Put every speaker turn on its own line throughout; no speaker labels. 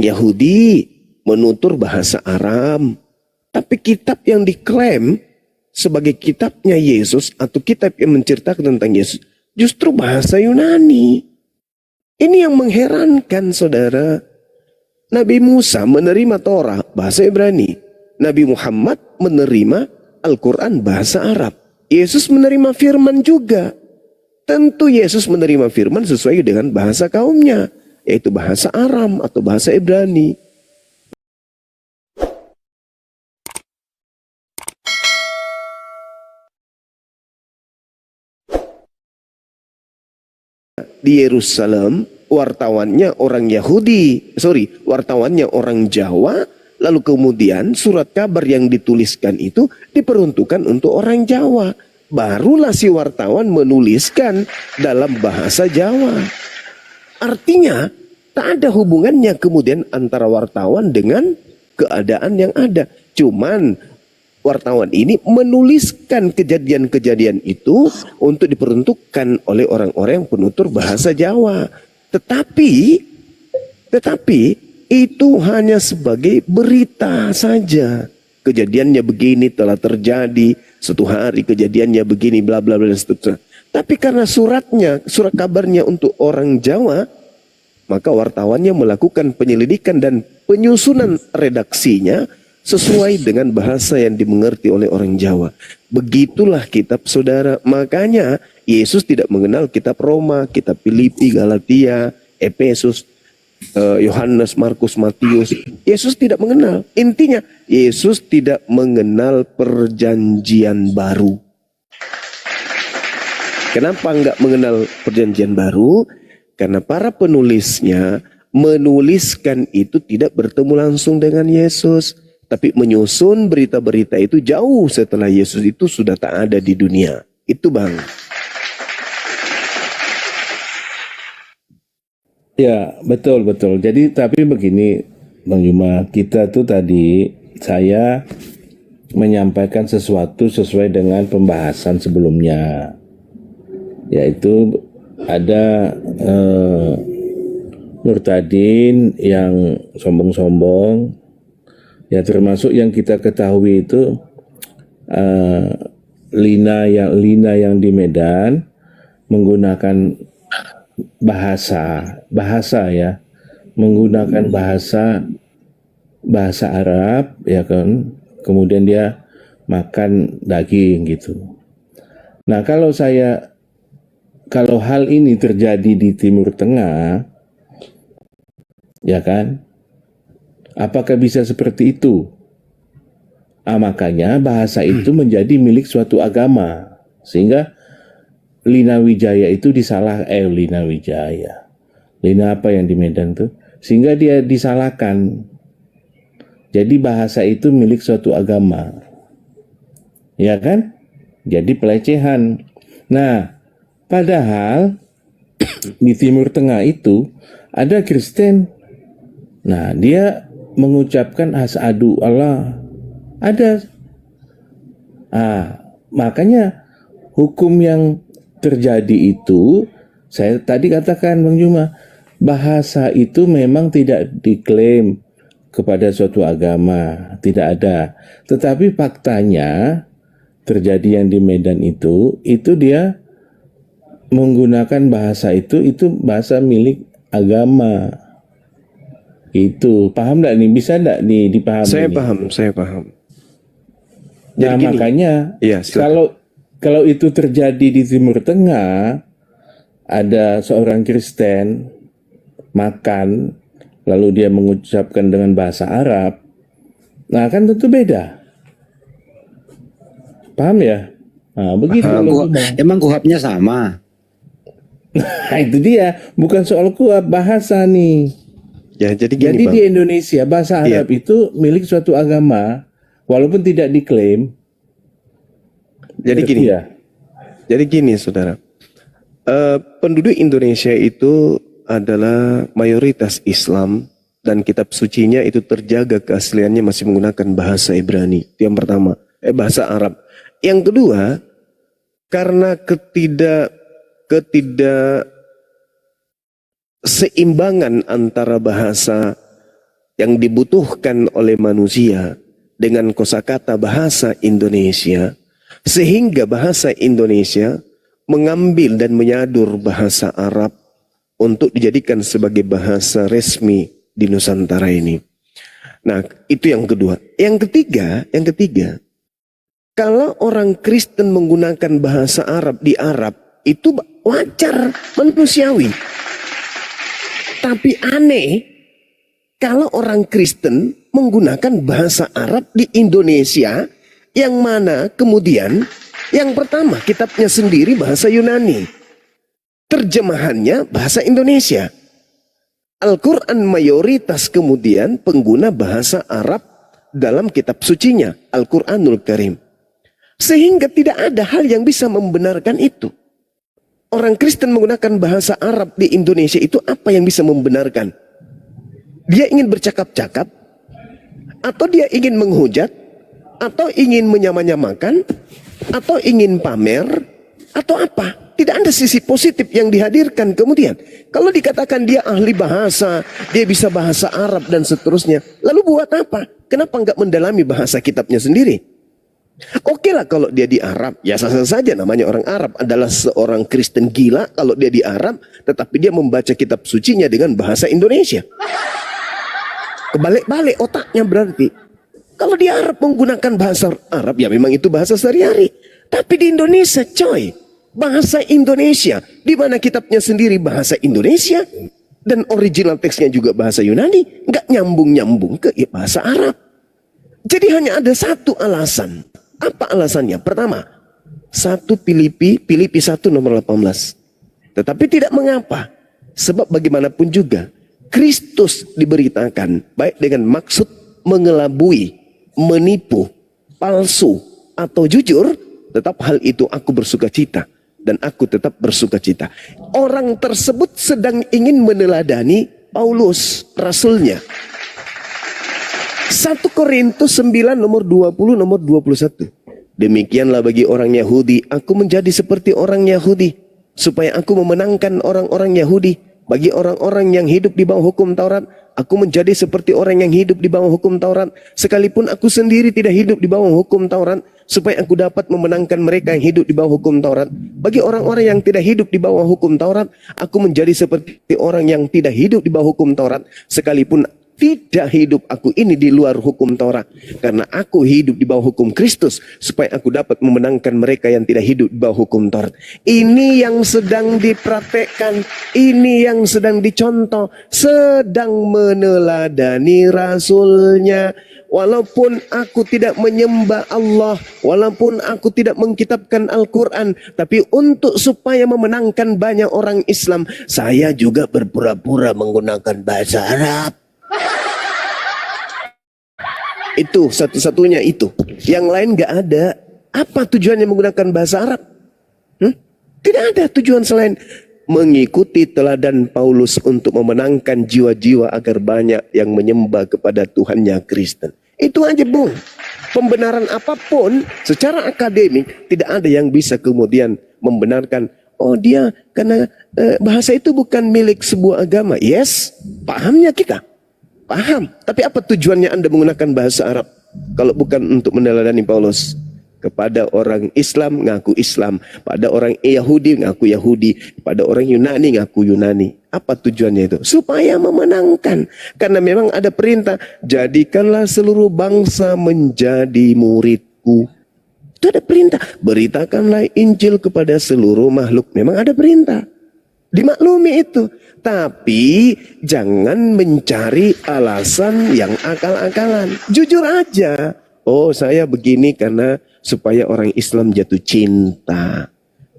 Yahudi menutur bahasa Aram. Tapi kitab yang diklaim sebagai kitabnya Yesus atau kitab yang menceritakan tentang Yesus justru bahasa Yunani. Ini yang mengherankan, saudara. Nabi Musa menerima Torah bahasa Ibrani. Nabi Muhammad menerima Al-Quran bahasa Arab. Yesus menerima firman juga. Tentu Yesus menerima firman sesuai dengan bahasa kaumnya, yaitu bahasa Aram atau bahasa Ibrani. Di Yerusalem, wartawannya orang orang Jawa, lalu kemudian surat kabar yang dituliskan itu diperuntukkan untuk orang Jawa. Barulah si wartawan menuliskan dalam bahasa Jawa. Artinya tak ada hubungannya kemudian antara wartawan dengan keadaan yang ada. Cuman wartawan ini menuliskan kejadian-kejadian itu untuk diperuntukkan oleh orang-orang yang penutur bahasa Jawa. Tetapi itu hanya sebagai berita saja. Kejadiannya begini telah terjadi, suatu hari kejadiannya begini, bla bla bla dan seterusnya. Tapi karena surat kabarnya untuk orang Jawa, maka wartawannya melakukan penyelidikan dan penyusunan redaksinya sesuai dengan bahasa yang dimengerti oleh orang Jawa. Begitulah kitab, saudara. Makanya Yesus tidak mengenal kitab Roma, kitab Filipi, Galatia, Efesus, Yohanes, Markus, Matius. Yesus tidak mengenal. Intinya, Yesus tidak mengenal perjanjian baru. Kenapa enggak mengenal perjanjian baru? Karena para penulisnya menuliskan itu tidak bertemu langsung dengan Yesus, tapi menyusun berita-berita itu jauh setelah Yesus itu sudah tak ada di dunia. Itu, Bang.
Ya, betul. Jadi tapi begini, Bang Yuma, kita tuh tadi saya menyampaikan sesuatu sesuai dengan pembahasan sebelumnya, yaitu ada Nurtadin yang sombong-sombong, ya termasuk yang kita ketahui itu Lina yang di Medan menggunakan bahasa ya, menggunakan bahasa Arab ya kan, kemudian dia makan daging gitu. Nah, kalau hal ini terjadi di Timur Tengah, ya kan, apakah bisa seperti itu? Makanya bahasa itu menjadi milik suatu agama, sehingga Lina apa yang di Medan tuh, sehingga dia disalahkan. Jadi bahasa itu milik suatu agama, ya kan? Jadi pelecehan. Nah, padahal di Timur Tengah itu ada Kristen. Nah, dia mengucapkan asyhadu Allah. Ada. Makanya hukum yang terjadi itu, saya tadi katakan Bang Juma, bahasa itu memang tidak diklaim kepada suatu agama, tidak ada. Tetapi faktanya terjadi yang di Medan itu dia menggunakan bahasa itu bahasa milik agama. Itu paham enggak nih? Bisa enggak nih dipahami?
Saya paham.
Nah, jadi makanya ya, kalau itu terjadi di Timur Tengah, ada seorang Kristen makan, lalu dia mengucapkan dengan bahasa Arab, nah kan tentu beda. Paham ya? Nah, begitu.
Emang kuhapnya sama?
Nah, itu dia, bukan soal kuhap, bahasa nih.
Ya, jadi gini,
Bang. Di Indonesia bahasa Arab itu milik suatu agama, walaupun tidak diklaim.
Jadi gini, saudara. Penduduk Indonesia itu adalah mayoritas Islam dan kitab sucinya itu terjaga keasliannya masih menggunakan bahasa Ibrani. Itu yang pertama, bahasa Arab. Yang kedua, karena ketidakseimbangan antara bahasa yang dibutuhkan oleh manusia dengan kosakata bahasa Indonesia, sehingga bahasa Indonesia mengambil dan menyadur bahasa Arab untuk dijadikan sebagai bahasa resmi di Nusantara ini. Nah, itu yang kedua. Yang ketiga, kalau orang Kristen menggunakan bahasa Arab di Arab, itu wajar, manusiawi. Tapi aneh, kalau orang Kristen menggunakan bahasa Arab di Indonesia, yang mana kemudian yang pertama kitabnya sendiri bahasa Yunani, terjemahannya bahasa Indonesia. Al-Quran mayoritas kemudian pengguna bahasa Arab dalam kitab sucinya, Al-Quranul Karim. Sehingga tidak ada hal yang bisa membenarkan itu. Orang Kristen menggunakan bahasa Arab di Indonesia itu apa yang bisa membenarkan? Dia ingin bercakap-cakap, atau dia ingin menghujat, atau ingin menyamanyamakan, atau ingin pamer, atau apa? Tidak ada sisi positif yang dihadirkan kemudian. Kalau dikatakan dia ahli bahasa, dia bisa bahasa Arab dan seterusnya, lalu buat apa? Kenapa nggak mendalami bahasa kitabnya sendiri? Oke lah kalau dia di Arab, ya sah-sah saja, namanya orang Arab, adalah seorang Kristen gila kalau dia di Arab, tetapi dia membaca kitab sucinya dengan bahasa Indonesia. Kebalik-balik otaknya berarti. Kalau di Arab menggunakan bahasa Arab, ya memang itu bahasa sehari-hari. Tapi di Indonesia, coy, bahasa Indonesia, di mana kitabnya sendiri bahasa Indonesia, dan original teksnya juga bahasa Yunani, nggak nyambung-nyambung ke bahasa Arab. Jadi hanya ada satu alasan. Apa alasannya? Pertama, 1 Filipi 1 nomor 18. Tetapi tidak mengapa. Sebab bagaimanapun juga, Kristus diberitakan baik dengan maksud mengelabui, menipu, palsu, atau jujur, tetap hal itu aku bersuka cita. Dan aku tetap bersuka cita. Orang tersebut sedang ingin meneladani Paulus, rasulnya. 1 Korintus 9 nomor 20 nomor 21. Demikianlah bagi orang Yahudi, aku menjadi seperti orang Yahudi, supaya aku memenangkan orang-orang Yahudi. Bagi orang-orang yang hidup di bawah hukum Taurat, aku menjadi seperti orang yang hidup di bawah hukum Taurat, sekalipun aku sendiri tidak hidup di bawah hukum Taurat, supaya aku dapat memenangkan mereka yang hidup di bawah hukum Taurat. Bagi orang-orang yang tidak hidup di bawah hukum Taurat, aku menjadi seperti orang yang tidak hidup di bawah hukum Taurat, sekalipun tidak hidup aku ini di luar hukum Taurat, karena aku hidup di bawah hukum Kristus, supaya aku dapat memenangkan mereka yang tidak hidup di bawah hukum Taurat. Ini yang sedang dipraktekkan, ini yang sedang dicontoh, sedang meneladani rasulnya. Walaupun aku tidak menyembah Allah, walaupun aku tidak mengkitabkan Al-Quran, tapi untuk supaya memenangkan banyak orang Islam, saya juga berpura-pura menggunakan bahasa Arab. Itu satu-satunya itu. Yang lain gak ada. Apa tujuannya menggunakan bahasa Arab? Tidak ada tujuan selain mengikuti teladan Paulus untuk memenangkan jiwa-jiwa agar banyak yang menyembah kepada Tuhannya Kristen. Itu aja, Bung. Pembenaran apapun secara akademik tidak ada yang bisa kemudian membenarkan, oh dia karena bahasa itu bukan milik sebuah agama. Yes, pahamnya kita. Paham, tapi apa tujuannya Anda menggunakan bahasa Arab kalau bukan untuk meneladani Paulus? Kepada orang Islam ngaku Islam, pada orang Yahudi ngaku Yahudi, pada orang Yunani ngaku Yunani. Apa tujuannya itu? Supaya memenangkan. Karena memang ada perintah, jadikanlah seluruh bangsa menjadi muridku. Itu ada perintah, beritakanlah Injil kepada seluruh makhluk. Memang ada perintah, dimaklumi itu. Tapi jangan mencari alasan yang akal-akalan. Jujur aja. Oh, saya begini karena supaya orang Islam jatuh cinta.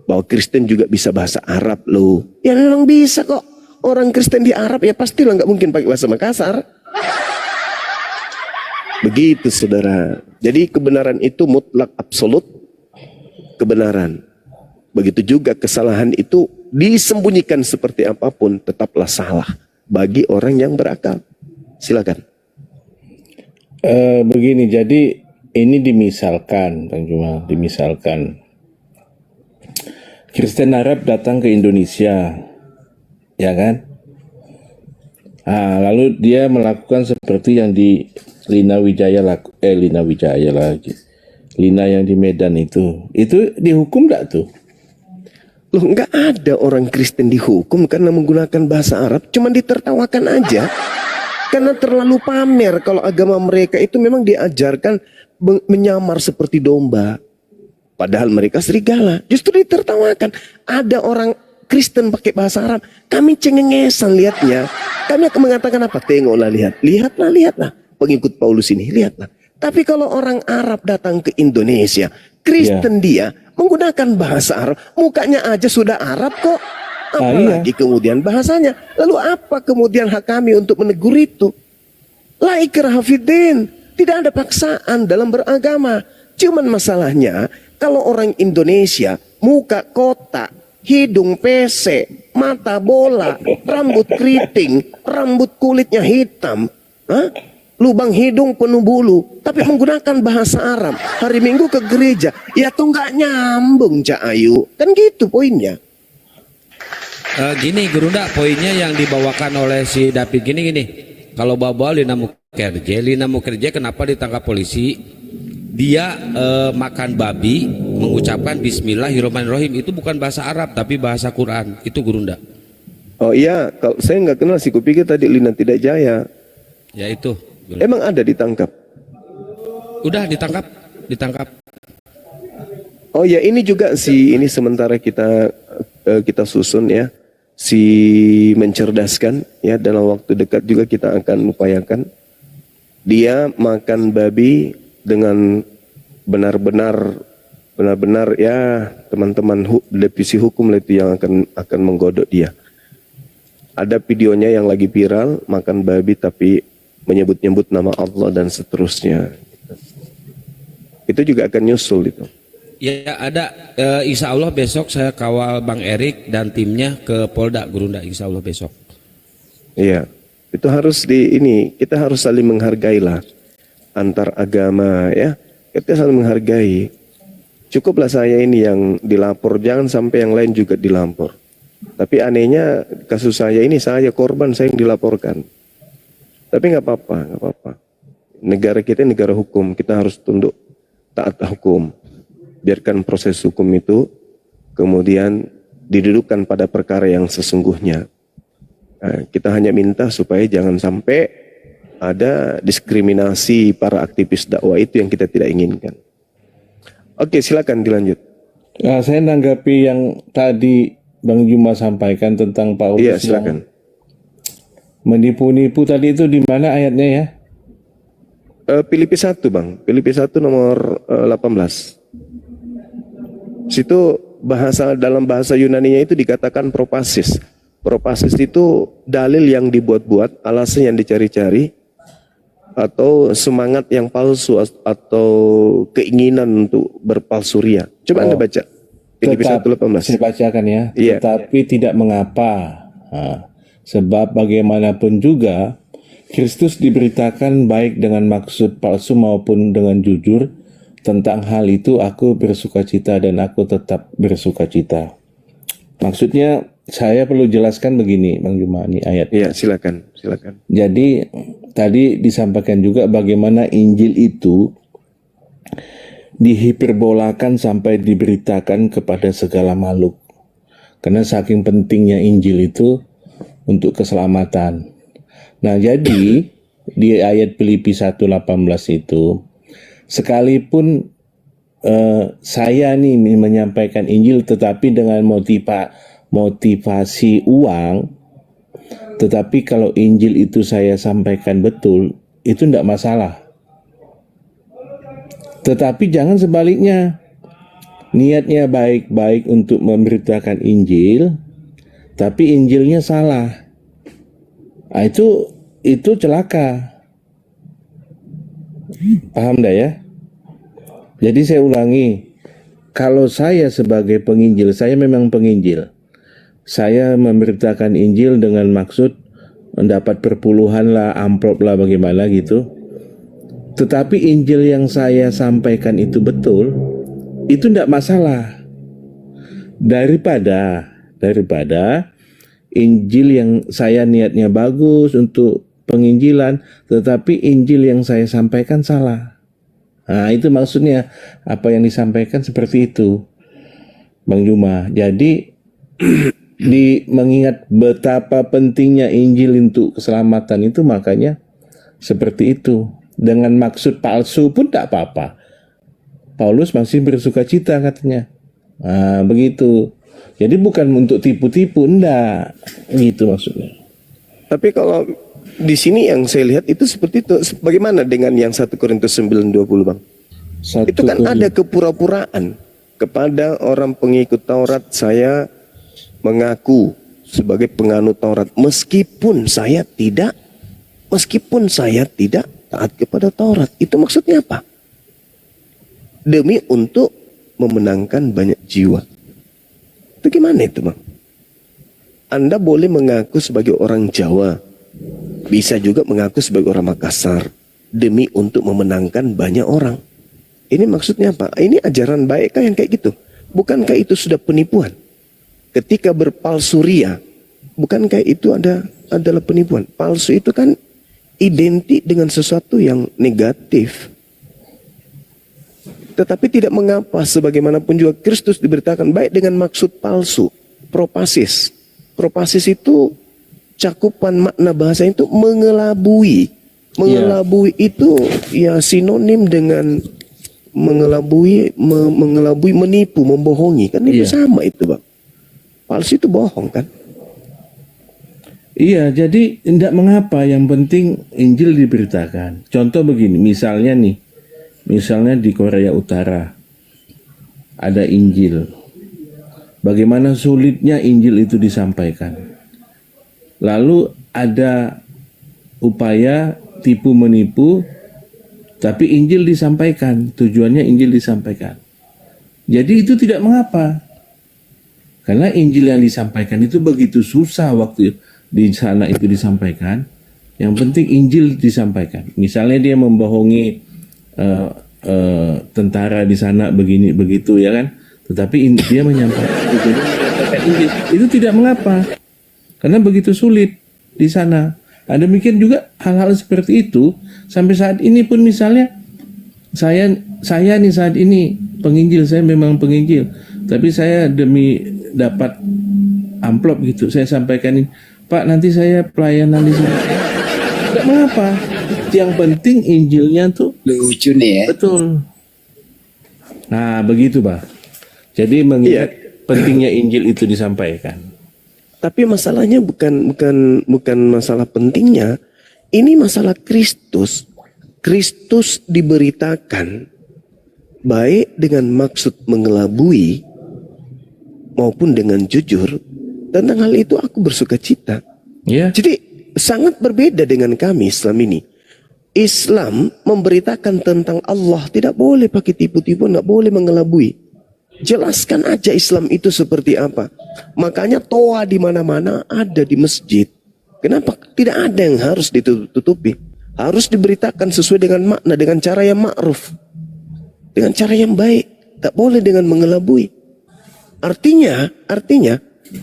Bahwa Kristen juga bisa bahasa Arab loh. Ya memang bisa kok. Orang Kristen di Arab ya pastilah nggak mungkin pakai bahasa Makassar. Begitu saudara. Jadi kebenaran itu mutlak absolut kebenaran. Begitu juga kesalahan itu disembunyikan seperti apapun tetaplah salah bagi orang yang berakal. Silakan.
Begini, jadi ini dimisalkan, Bang Jumal, dimisalkan Kristen Arab datang ke Indonesia, ya kan? Lalu dia melakukan seperti yang di Lina Wijaya Lina yang di Medan itu dihukum nggak tuh?
Loh, nggak ada orang Kristen dihukum karena menggunakan bahasa Arab, cuman ditertawakan aja. Karena terlalu pamer kalau agama mereka itu memang diajarkan menyamar seperti domba. Padahal mereka serigala, justru ditertawakan. Ada orang Kristen pakai bahasa Arab, kami cengengesan lihatnya. Kami akan mengatakan apa? Tengoklah, lihatlah. Pengikut Paulus ini, lihatlah. Tapi kalau orang Arab datang ke Indonesia, Kristen dia menggunakan bahasa Arab, mukanya aja sudah Arab kok. Apalagi kemudian bahasanya. Lalu apa kemudian hak kami untuk menegur itu? La ikraha fiddin. Tidak ada paksaan dalam beragama. Cuman masalahnya, kalau orang Indonesia, muka kotak, hidung pesek, mata bola, rambut keriting, rambut kulitnya hitam, lubang hidung penuh bulu, tapi menggunakan bahasa Arab, hari Minggu ke gereja, ya tuh nggak nyambung, Cak Ayu. Kan gitu poinnya.
Gini Gerunda, poinnya yang dibawakan oleh si David gini. Kalau bawa Lina Mukerje kenapa ditangkap polisi? Dia makan babi, mengucapkan Bismillahirrahmanirrahim, itu bukan bahasa Arab tapi bahasa Quran. Itu Gerunda.
Oh iya, kalau saya nggak kenal sih, kupikir tadi Lina Tidak Jaya.
Ya itu.
Emang ada ditangkap?
Udah ditangkap.
Oh ya, ini juga ini sementara kita susun ya, si mencerdaskan ya, dalam waktu dekat juga kita akan upayakan. Dia makan babi dengan benar-benar ya, teman-teman divisi hukum itu yang akan menggodok dia. Ada videonya yang lagi viral, makan babi tapi menyebut-nyebut nama Allah dan seterusnya. Itu juga akan nyusul itu.
Ya ada, insya Allah besok saya kawal Bang Erik dan timnya ke Polda Gerunda, insya Allah besok.
Iya, itu harus kita harus saling menghargai lah antar agama ya. Kita saling menghargai. Cukuplah saya ini yang dilapor, jangan sampai yang lain juga dilapor. Tapi anehnya kasus saya ini, saya korban, saya yang dilaporkan. Tapi nggak apa-apa. Negara kita negara hukum, kita harus tunduk taat hukum. Biarkan proses hukum itu kemudian didudukkan pada perkara yang sesungguhnya. Kita hanya minta supaya jangan sampai ada diskriminasi para aktivis dakwah, itu yang kita tidak inginkan. Oke, silakan dilanjut.
Saya nanggapi yang tadi Bang Juma sampaikan tentang Paulus.
Iya, silakan.
Menipu-nipu tadi itu di mana ayatnya ya?
Filipi 1 Bang, Filipi 1 nomor 18. Situ dalam bahasa Yunaninya itu dikatakan propasis. Propasis itu dalil yang dibuat-buat, alasan yang dicari-cari, atau semangat yang palsu, atau keinginan untuk berpalsu ria. Coba Anda baca Filipi 1:18.
Saya bacakan ya.
Iya.
Tetapi tidak mengapa. Sebab bagaimanapun juga Kristus diberitakan baik dengan maksud palsu maupun dengan jujur. Tentang hal itu aku bersukacita dan aku tetap bersukacita. Maksudnya saya perlu jelaskan begini, Bang Juma, ini ayat.
Iya, silakan.
Jadi tadi disampaikan juga bagaimana Injil itu dihiperbolakan sampai diberitakan kepada segala makhluk. Karena saking pentingnya Injil itu untuk keselamatan. Nah, jadi di ayat Filipi 1:18 itu, sekalipun saya nih menyampaikan Injil tetapi dengan motivasi uang, tetapi kalau Injil itu saya sampaikan betul, itu tidak masalah. Tetapi jangan sebaliknya, niatnya baik-baik untuk memberitakan Injil, tapi Injilnya salah. Nah, itu celaka. Paham dah ya? Jadi saya ulangi, kalau saya sebagai penginjil, saya memang penginjil. Saya memberitakan Injil dengan maksud mendapat perpuluhan lah, amplop lah, bagaimana gitu. Tetapi Injil yang saya sampaikan itu betul, itu tidak masalah. Daripada Injil yang saya niatnya bagus untuk penginjilan, tetapi Injil yang saya sampaikan salah. Nah, itu maksudnya apa yang disampaikan seperti itu, Bang Juma. Jadi mengingat betapa pentingnya Injil untuk keselamatan itu, makanya seperti itu. Dengan maksud palsu pun tak apa-apa. Paulus masih bersuka cita katanya. Nah, begitu. Jadi bukan untuk tipu-tipu, enggak. Gitu maksudnya.
Tapi kalau di sini yang saya lihat itu seperti itu. Bagaimana dengan yang 1 Korintus 9:20, Bang? Itu kan ada kepura-puraan kepada orang pengikut Taurat. Saya mengaku sebagai penganut Taurat meskipun saya tidak taat kepada Taurat. Itu maksudnya apa? Demi untuk memenangkan banyak jiwa. Itu gimana itu, Bang? Anda boleh mengaku sebagai orang Jawa, bisa juga mengaku sebagai orang Makassar, demi untuk memenangkan banyak orang. Ini maksudnya apa? Ini ajaran baik kah yang kayak gitu? Bukankah itu sudah penipuan? Ketika berpalsu ria, bukankah itu adalah penipuan? Palsu itu kan identik dengan sesuatu yang negatif. Tetapi tidak mengapa, sebagaimanapun juga Kristus diberitakan baik dengan maksud palsu. Propasis. Propasis itu cakupan makna bahasa itu mengelabui. Mengelabui itu ya sinonim dengan mengelabui, menipu, membohongi. Kan itu sama itu, Bang. Palsu itu bohong kan?
Iya, jadi tidak mengapa, yang penting Injil diberitakan. Contoh begini, misalnya di Korea Utara ada Injil. Bagaimana sulitnya Injil itu disampaikan. Lalu ada upaya tipu menipu, tapi Injil disampaikan, tujuannya Injil disampaikan. Jadi itu tidak mengapa. Karena Injil yang disampaikan itu begitu susah waktu di sana itu disampaikan. Yang penting Injil disampaikan. Misalnya dia membohongi tentara di sana begini begitu ya kan, tetapi dia menyampaikan Injil, itu tidak mengapa karena begitu sulit di sana. Ada demikian juga hal-hal seperti itu sampai saat ini pun, misalnya saya nih saat ini penginjil, saya memang penginjil, tapi saya demi dapat amplop gitu saya sampaikan ini, Pak, nanti saya pelayanan di sini. Tidak mengapa. Yang penting Injilnya tuh
Lucu nih ya.
betul. Nah, begitu, Pak. Jadi mengingat pentingnya Injil itu disampaikan.
Tapi masalahnya bukan masalah pentingnya. Ini masalah Kristus. Kristus diberitakan baik dengan maksud mengelabui maupun dengan jujur. Tentang hal itu aku bersuka cita.
Ya.
Jadi sangat berbeda dengan kami Islam ini. Islam memberitakan tentang Allah, tidak boleh pakai tipu-tipu, tidak boleh mengelabui. Jelaskan aja Islam itu seperti apa. Makanya toa di mana-mana ada di masjid. Kenapa? Tidak ada yang harus ditutupi. Harus diberitakan sesuai dengan makna, dengan cara yang ma'ruf, dengan cara yang baik. Tak boleh dengan mengelabui. Artinya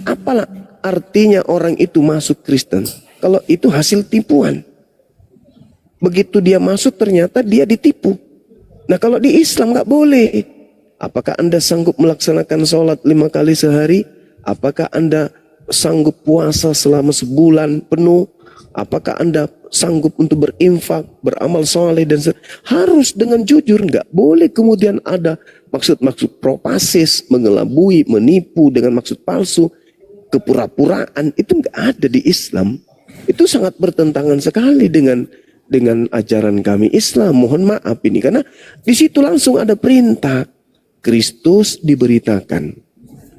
apalah artinya orang itu masuk Kristen kalau itu hasil tipuan? Begitu dia masuk ternyata dia ditipu. Nah, kalau di Islam nggak boleh. Apakah Anda sanggup melaksanakan sholat 5 kali sehari? Apakah Anda sanggup puasa selama sebulan penuh? Apakah Anda sanggup untuk berinfak, beramal soleh dan harus dengan jujur, nggak boleh kemudian ada maksud-maksud propasis, mengelabui, menipu dengan maksud palsu, kepura-puraan. Itu nggak ada di Islam. Itu sangat bertentangan sekali dengan ajaran kami Islam. Mohon maaf ini, karena di situ langsung ada perintah. Kristus diberitakan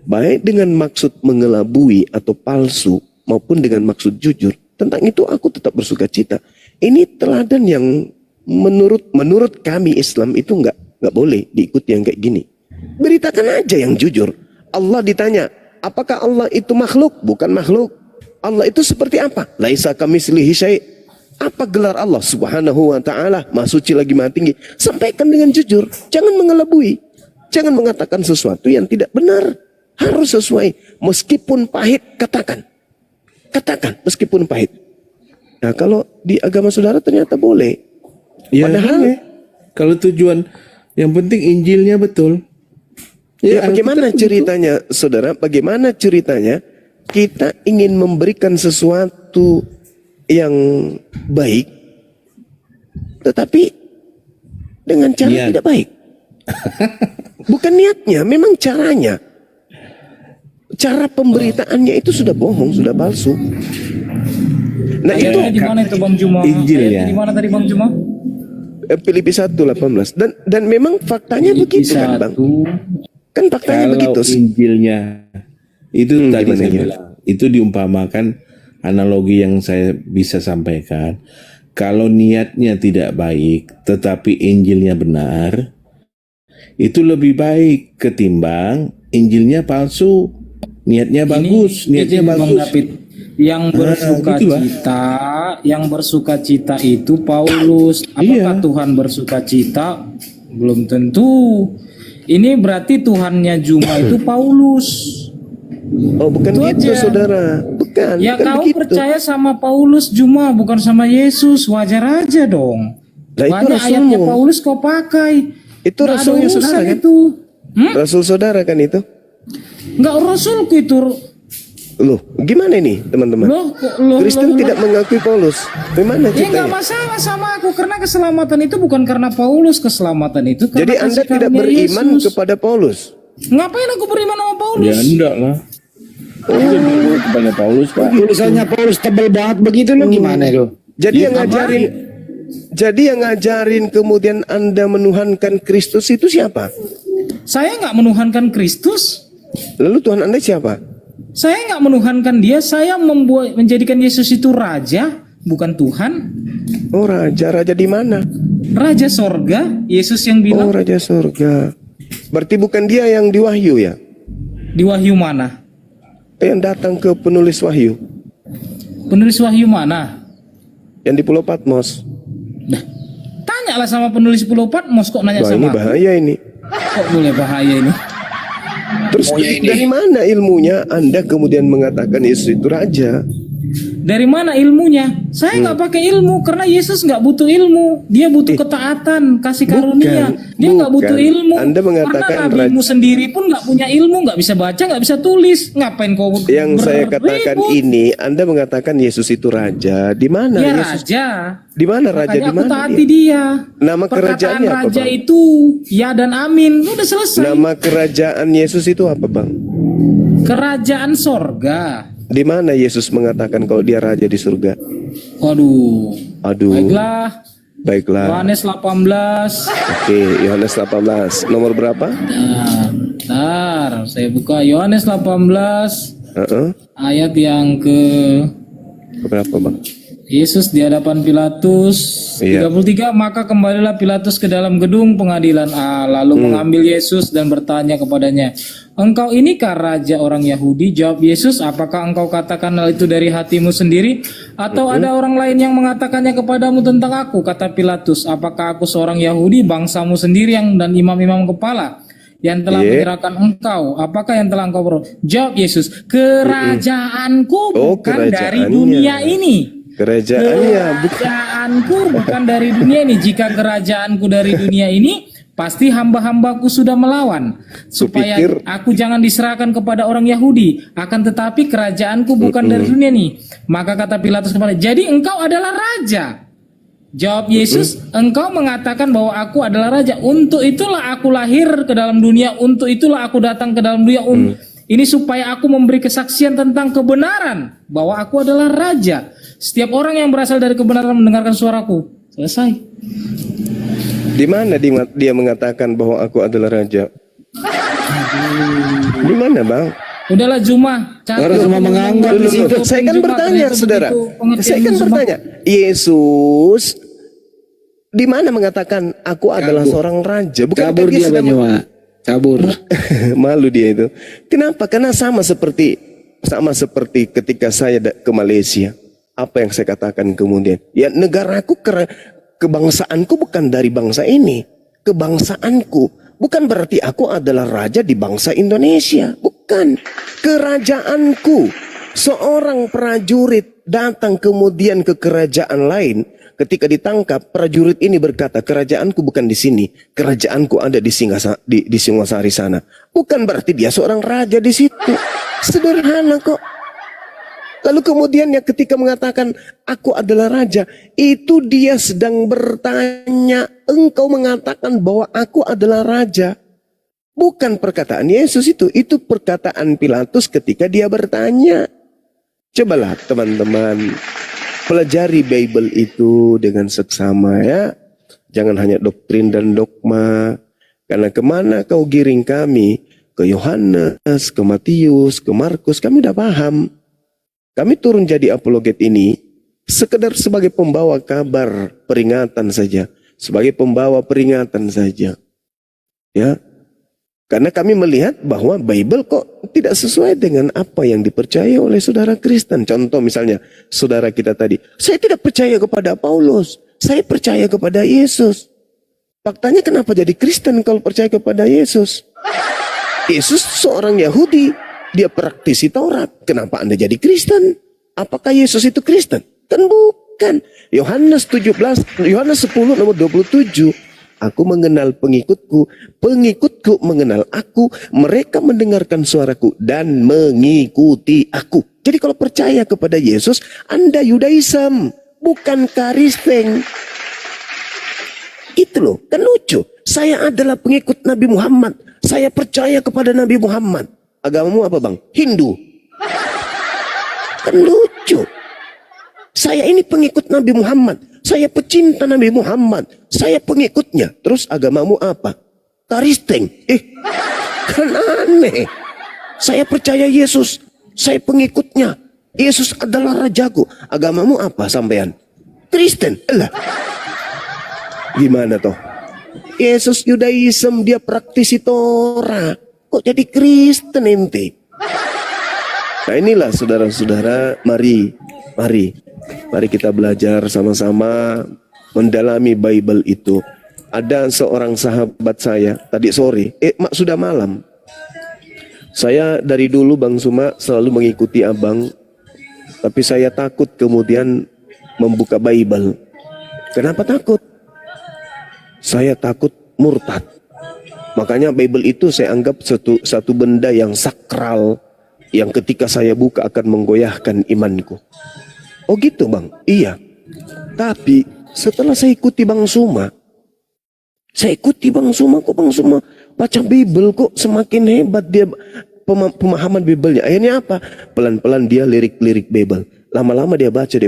baik dengan maksud mengelabui atau palsu maupun dengan maksud jujur. Tentang itu aku tetap bersuka cita. Ini teladan yang menurut kami Islam itu nggak boleh diikuti yang kayak gini. Beritakan aja yang jujur. Allah ditanya, apakah Allah itu makhluk? Bukan makhluk. Allah itu seperti apa? Laisa kamitslihi syai'. Apa gelar Allah Subhanahu wa ta'ala? Maha suci lagi maha tinggi. Sampaikan dengan jujur. Jangan mengelabui. Jangan mengatakan sesuatu yang tidak benar. Harus sesuai. Meskipun pahit, katakan. Katakan meskipun pahit. Nah, kalau di agama saudara ternyata boleh.
Ya,
Padahal
boleh. Kalau tujuan yang penting Injilnya betul.
ya, bagaimana
Alkitab
ceritanya, saudara? Bagaimana ceritanya kita ingin memberikan sesuatu yang baik, tetapi dengan cara
Niat.
tidak baik. Bukan niatnya, memang caranya. Cara pemberitaannya itu sudah bohong, sudah palsu. Nah itu
Ayatnya di mana itu Bang Juma?
Injil ya.
Ayatnya di mana tadi Bang Juma?
Filipi 1:18 dan memang faktanya begitu kan Bang? Kan faktanya
Kalau
begitu.
Injilnya itu tadi
gimana,
saya
gimana?
bilang, itu diumpamakan analogi yang saya bisa sampaikan. Kalau niatnya tidak baik, tetapi Injilnya benar, itu lebih baik ketimbang Injilnya palsu. Niatnya bagus, niatnya
Bang
bagus.
David, yang bersuka
gitu lah.
cita, yang bersuka cita itu Paulus. Apakah
Iya.
Tuhan bersuka cita? Belum tentu. Ini berarti Tuhannya Juma itu Paulus.
Oh bukan
Itu
gitu
aja.
saudara, bukan.
Ya
bukan
kau
begitu.
percaya sama Paulus Juma, bukan sama Yesus. Wajar aja dong.
Lah, itu
Banyak
rasulmu.
ayatnya Paulus kau pakai.
Itu
Nggak ada
rasulnya
urusan
saudara kan?
itu.
Rasul saudara kan itu.
Enggak rasulku itu.
Loh, gimana ini teman-teman?
Loh,
Kristen tidak mengakui Paulus. Bagaimana
Ya nggak
ceritanya?
masalah sama aku karena keselamatan itu bukan karena Paulus, keselamatan itu karena
Jadi Anda
kasih
tidak
karunia
beriman
Yesus.
kepada Paulus.
Ngapain aku beriman sama Paulus?
Ya enggak lah. Kepada Paulus Pak.
Tulisannya Paulus tebal banget begitu loh, gimana itu?
Jadi yang ngajarin kemudian Anda menuhankan Kristus itu siapa?
Saya nggak menuhankan Kristus.
Lalu Tuhan Anda siapa?
Saya nggak menuhankan dia. Saya menjadikan Yesus itu raja, bukan Tuhan.
Oh raja di mana?
Raja sorga, Yesus yang
Oh
bilang
raja surga. Berarti bukan dia yang di Wahyu ya?
di Wahyu mana?
Yang datang ke penulis Wahyu,
Penulis Wahyu mana?
yang di Pulau Patmos.
Nah, tanyalah sama penulis Pulau Patmos kok nanya
Wah ini
sama aku.
bahaya ini.
Kok boleh bahaya ini?
Terus dari mana ilmunya Anda kemudian mengatakan Yesus itu raja?
Dari mana ilmunya? Saya nggak pakai ilmu karena Yesus nggak butuh ilmu. Dia butuh ketaatan, kasih karunia. Dia nggak butuh
bukan.
ilmu.
Anda mengatakan
karena nabimu sendiri pun nggak punya ilmu, nggak bisa baca, nggak bisa tulis. Ngapain kau
Yang saya katakan
berribut?
ini, Anda mengatakan Yesus itu raja. Di mana
Dia
Yesus?
raja.
Di mana raja?
Makanya
Di
aku
mana
taati
dia?
dia.
Nama
Perkataan
kerajaannya apa,
raja
Bang?
itu ya dan amin. Udah selesai.
Nama kerajaan Yesus itu apa, Bang?
Kerajaan sorga.
Di mana Yesus mengatakan kalau dia raja di surga?
Waduh.
Aduh.
Baiklah.
Baiklah.
Yohanes 18.
Oke, Yohanes 18. Nomor berapa?
Nah, bentar, saya buka Yohanes 18
Heeh.
ayat yang ke
Berapa, Bang?
Yesus di hadapan Pilatus.
Iya.
33, maka kembalilah Pilatus ke dalam gedung pengadilan Allah, lalu mengambil Yesus dan bertanya kepadanya, "Engkau inikah raja orang Yahudi?" Jawab Yesus, "Apakah engkau katakan hal itu dari hatimu sendiri atau ada orang lain yang mengatakannya kepadamu tentang aku?" Kata Pilatus, "Apakah aku seorang Yahudi, bangsamu sendiri yang dan imam-imam kepala yang telah
Iya.
menyerahkan engkau? Apakah yang telah engkau peroleh?" Jawab Yesus, "Kerajaanku
Oh,
bukan dari
kerajaannya.
dunia ini."
Kerajaannya bukan.
Kerajaanku bukan dari dunia ini. Jika kerajaanku dari dunia ini, pasti hamba-hambaku sudah melawan, supaya
Kupikir-
aku jangan diserahkan kepada orang Yahudi. Akan tetapi kerajaanku bukan dari dunia ini. Maka kata Pilatus kepada, "Jadi engkau adalah raja?" Jawab Yesus, "Engkau mengatakan bahwa aku adalah raja. Untuk itulah aku lahir ke dalam dunia. Untuk itulah aku datang ke dalam dunia. Ini supaya aku memberi kesaksian tentang kebenaran bahwa aku adalah raja. Setiap orang yang berasal dari kebenaran mendengarkan suaraku." Selesai.
Di mana dia mengatakan bahwa aku adalah raja? Di mana, Bang?
Udahlah Juma.
Orang cuma menganggap di situ.
Saya kan bertanya, saudara. Saya kan bertanya. Yesus di mana mengatakan aku adalah seorang raja? Bukan
Kabur dia Banyuma. Kabur.
Malu dia itu. Kenapa? Karena sama seperti ketika saya ke Malaysia. Apa yang saya katakan kemudian? Ya negaraku, kebangsaanku bukan dari bangsa ini. Kebangsaanku bukan berarti aku adalah raja di bangsa Indonesia. Bukan. Kerajaanku. Seorang prajurit datang kemudian ke kerajaan lain. Ketika ditangkap, prajurit ini berkata, kerajaanku bukan di sini, kerajaanku ada di Singasari sana. Bukan berarti dia seorang raja di situ. Sederhana kok. Lalu kemudian ya ketika mengatakan aku adalah raja, itu dia sedang bertanya, engkau mengatakan bahwa aku adalah raja. Bukan perkataan Yesus itu perkataan Pilatus ketika dia bertanya. Cobalah teman-teman pelajari Bible itu dengan seksama ya. Jangan hanya doktrin dan dogma. Karena kemana kau giring kami? Ke Yohanes, ke Matius, ke Markus, kami udah paham. Kami turun jadi apologet ini sekedar sebagai pembawa kabar peringatan saja. Sebagai pembawa peringatan saja. Ya. Karena kami melihat bahwa Bible kok tidak sesuai dengan apa yang dipercaya oleh saudara Kristen. Contoh misalnya, saudara kita tadi, saya tidak percaya kepada Paulus, saya percaya kepada Yesus. Faktanya kenapa jadi Kristen kalau percaya kepada Yesus? Yesus seorang Yahudi, dia praktisi Taurat. Kenapa Anda jadi Kristen? Apakah Yesus itu Kristen? Kan bukan. Yohanes 10 nomor 27. Aku mengenal pengikutku, pengikutku mengenal aku, mereka mendengarkan suaraku dan mengikuti aku. Jadi kalau percaya kepada Yesus, Anda Yudaism, bukan Kristen. Itu loh, kan lucu. Saya adalah pengikut Nabi Muhammad, saya percaya kepada Nabi Muhammad. Agamamu apa bang? Hindu. Kan lucu. Saya ini pengikut Nabi Muhammad. Saya pecinta Nabi Muhammad. Saya pengikutnya. Terus agamamu apa? Kristen. Kan aneh. Saya percaya Yesus. Saya pengikutnya. Yesus adalah rajaku. Agamamu apa sampean? Kristen. Elah. Gimana toh? Yesus Yudaism, dia praktisi Torah. Kok jadi Kristen ente? Nah inilah saudara-saudara, mari kita belajar sama-sama mendalami Bible itu. Ada seorang sahabat saya tadi sore, sudah malam. Saya dari dulu Bang Suma selalu mengikuti abang, tapi saya takut kemudian membuka Bible. Kenapa takut? Saya takut murtad. Makanya Bible itu saya anggap satu benda yang sakral, yang ketika saya buka akan menggoyahkan imanku. Oh gitu bang? Iya. Tapi setelah saya ikuti Bang Suma, kok Bang Suma baca Bible kok semakin hebat dia pemahaman Bible-nya. Akhirnya apa? Pelan-pelan dia lirik-lirik Bible. Lama-lama dia baca.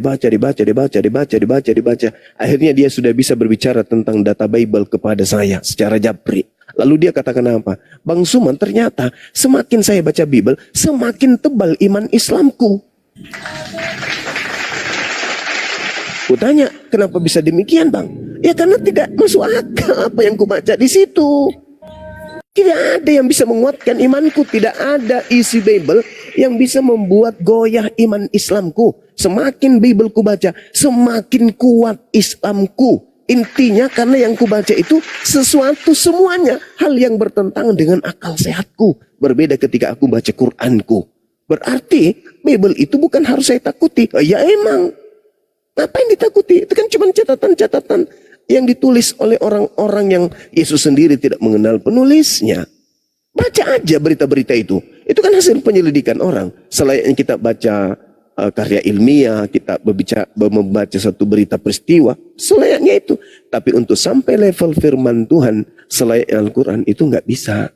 Akhirnya dia sudah bisa berbicara tentang data Bible kepada saya secara japri. Lalu dia katakan apa? Bang Suma, ternyata semakin saya baca Bible, semakin tebal iman Islamku. Kutanya, kenapa bisa demikian bang? Ya karena tidak masuk akal apa yang kubaca di situ. Tidak ada yang bisa menguatkan imanku. Tidak ada isi Bible yang bisa membuat goyah iman Islamku. Semakin Bible kubaca, semakin kuat Islamku. Intinya karena yang kubaca itu sesuatu semuanya hal yang bertentangan dengan akal sehatku. Berbeda ketika aku baca Quranku. Berarti Bible itu bukan harus saya takuti. Ya emang. Apa yang ditakuti? Itu kan cuma catatan-catatan yang ditulis oleh orang-orang yang Yesus sendiri tidak mengenal penulisnya. Baca aja berita-berita itu. Itu kan hasil penyelidikan orang. Selain kita baca karya ilmiah, kita membaca satu berita peristiwa, selayaknya itu. Tapi untuk sampai level firman Tuhan selain Al-Quran itu nggak bisa.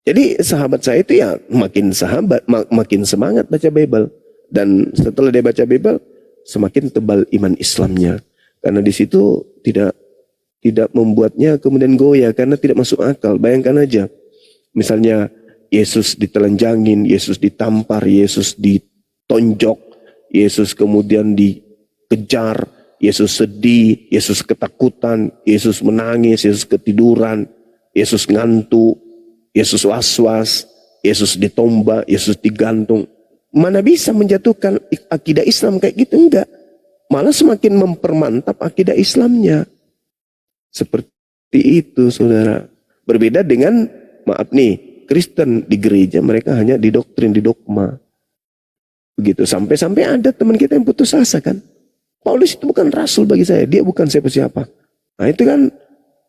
Jadi sahabat saya itu ya makin semangat baca Bible. Dan setelah dia baca Bible, semakin tebal iman Islamnya. Karena di situ tidak membuatnya kemudian goyah karena tidak masuk akal. Bayangkan aja. Misalnya Yesus ditelanjangin, Yesus ditampar, Yesus ditonjok, Yesus kemudian dikejar, Yesus sedih, Yesus ketakutan, Yesus menangis, Yesus ketiduran, Yesus ngantuk, Yesus was-was, Yesus ditombak, Yesus digantung. Mana bisa menjatuhkan akidah Islam kayak gitu? Enggak. Malah semakin mempermantap akidah Islamnya. Seperti itu saudara. Berbeda dengan, maaf nih, Kristen di gereja mereka hanya didoktrin, didogma. Begitu sampai-sampai ada teman kita yang putus asa kan. Paulus itu bukan rasul bagi saya, dia bukan siapa-siapa. Nah itu kan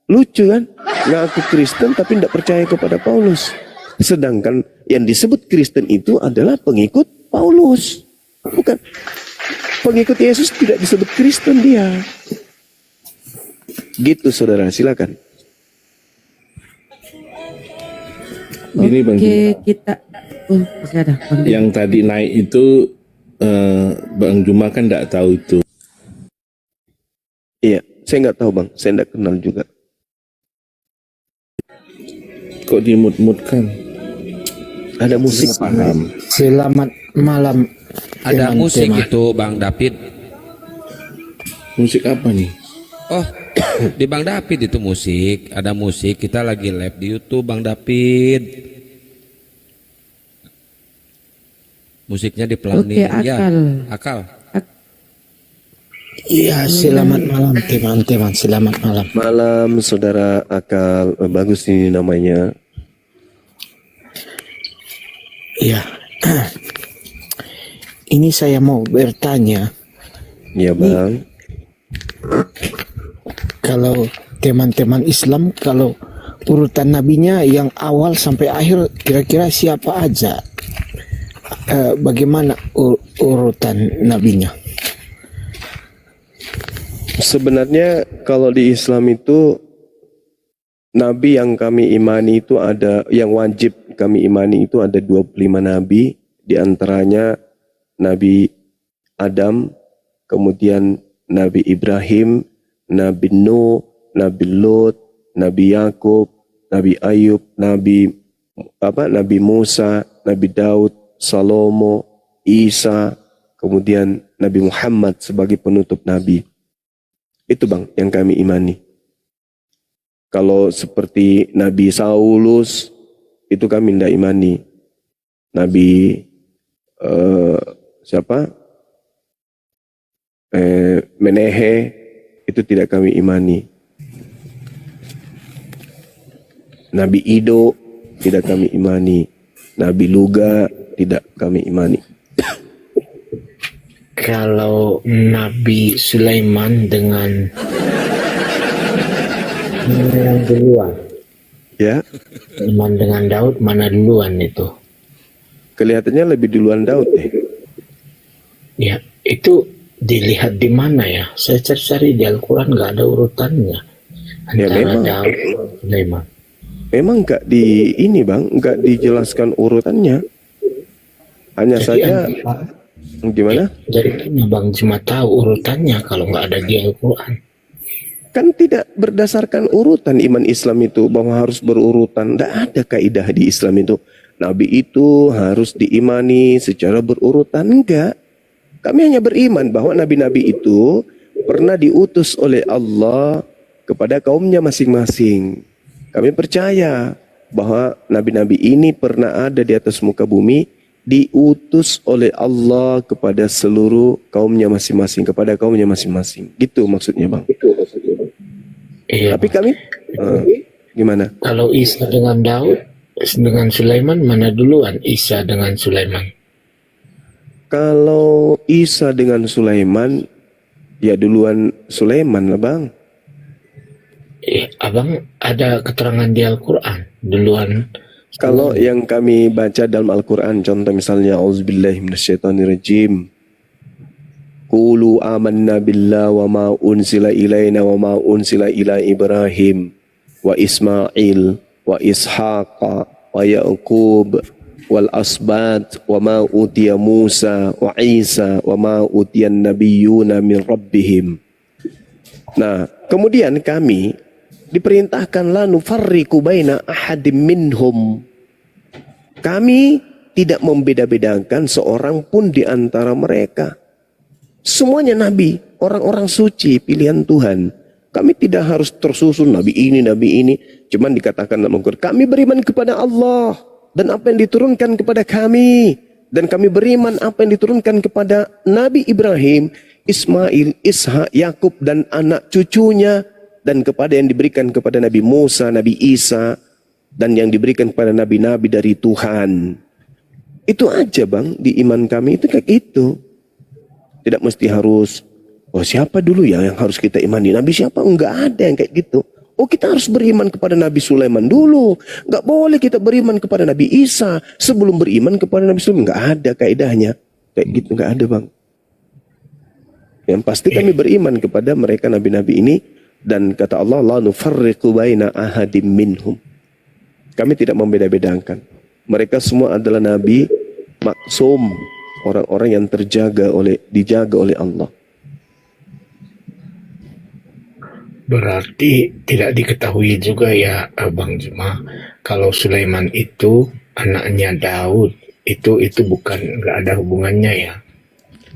lucu kan, ngaku Kristen tapi tidak percaya kepada Paulus. Sedangkan yang disebut Kristen itu adalah pengikut Paulus, bukan pengikut Yesus. Tidak disebut Kristen dia. Gitu saudara, silakan.
Gini Bang Juma.
Oke, kita masih ada Bang Juma.
Yang tadi naik itu Bang Juma kan tidak tahu itu.
Iya, saya nggak tahu Bang, saya tidak kenal juga.
Kok dimut-mutkan?
Ada musik.
Paham.
Selamat malam.
Ada
teman-teman.
musik itu Bang David.
Musik apa nih?
Oh, di Bang David itu musik. Ada musik. Kita lagi live di YouTube Bang David. Musiknya dipelanin.
Oke,
Ya,
Akal.
Akal.
Iya, selamat malam teman-teman. Selamat malam.
Malam saudara Akal, bagus ini namanya.
Iya. Ini saya mau bertanya,
Ya Bang.
kalau teman-teman Islam, kalau urutan nabinya yang awal sampai akhir kira-kira siapa aja? Bagaimana urutan nabinya?
Sebenarnya kalau di Islam itu nabi yang kami imani itu ada, yang wajib kami imani itu ada 25 nabi, di antaranya Nabi Adam, kemudian Nabi Ibrahim, Nabi Nuh, Nabi Lut, Nabi Yakub, Nabi Ayub, Nabi Musa, Nabi Daud, Salomo, Isa, kemudian Nabi Muhammad sebagai penutup nabi. Itu Bang yang kami imani. Kalau seperti Nabi Saulus itu kami tidak imani. Nabi Menehe itu tidak kami imani. Nabi Ido tidak kami imani. Nabi Luga tidak kami imani.
Kalau Nabi Sulaiman dengan yang duluan,
Ya,
Sulaiman dengan Daud mana duluan itu?
kelihatannya lebih duluan Daud deh.
Ya, itu dilihat di mana ya? Saya cari di Al-Quran nggak ada urutannya
Ya,
antara
memang.
Daud dan Sulaiman.
Memang nggak di ini Bang, nggak dijelaskan urutannya. Hanya saja gimana?
Jadi Bang cuma tahu urutannya kalau nggak ada di Al-Quran.
Kan tidak berdasarkan urutan iman Islam itu bahwa harus berurutan. Tidak ada kaidah di Islam itu. Nabi itu harus diimani secara berurutan. Enggak. Kami hanya beriman bahwa nabi-nabi itu pernah diutus oleh Allah kepada kaumnya masing-masing. Kami percaya bahwa nabi-nabi ini pernah ada di atas muka bumi, diutus oleh Allah kepada seluruh kaumnya masing-masing, kepada kaumnya masing-masing. Gitu maksudnya Bang.
Iya.
Tapi kami gimana?
Kalau Isa dengan Daud dengan Sulaiman mana duluan? Isa dengan Sulaiman.
Kalau Isa dengan Sulaiman, ya duluan Sulaiman lah Bang.
Abang ada keterangan di Al-Quran duluan.
Kalau yang kami baca dalam Al-Quran, contoh misalnya Auzubillahi minasyaitonirrajim. Qulu amanna billah wa ma unsila ilaina wa ma unsila ila Ibrahim wa Ismail wa Ishaqa wa Yaqub wal asbat wa ma utiya Musa wa Isa wa ma utiyan nabiyyuna min rabbihim. Nah, kemudian kami diperintahkan la nufarriqu baina ahadim minhum. Kami tidak membeda-bedakan seorang pun di antara mereka. Semuanya nabi, orang-orang suci, pilihan Tuhan. Kami tidak harus tersusun nabi ini, nabi ini. Cuman dikatakan dalam Al-Quran, kami beriman kepada Allah dan apa yang diturunkan kepada kami. Dan kami beriman apa yang diturunkan kepada Nabi Ibrahim, Ismail, Ishak, Yakub dan anak cucunya. Dan kepada yang diberikan kepada Nabi Musa, Nabi Isa. Dan yang diberikan kepada nabi-nabi dari Tuhan. Itu aja bang, di iman kami itu kayak gitu. Tidak mesti harus, oh siapa dulu ya yang harus kita imani? Nabi siapa? Enggak ada yang kayak gitu. Oh kita harus beriman kepada Nabi Sulaiman dulu. Enggak boleh kita beriman kepada Nabi Isa sebelum beriman kepada Nabi Sulaiman. Enggak ada kaidahnya. Kayak gitu enggak ada bang. Yang pasti kami beriman kepada mereka nabi-nabi ini. Dan kata Allah, la nufarriqu baina ahadim minhum. Kami tidak membeda-bedakan. Mereka semua adalah nabi maksum, orang-orang yang dijaga oleh Allah.
Berarti tidak diketahui juga ya Bang Juma, kalau Sulaiman itu anaknya Daud, itu bukan, nggak ada hubungannya ya.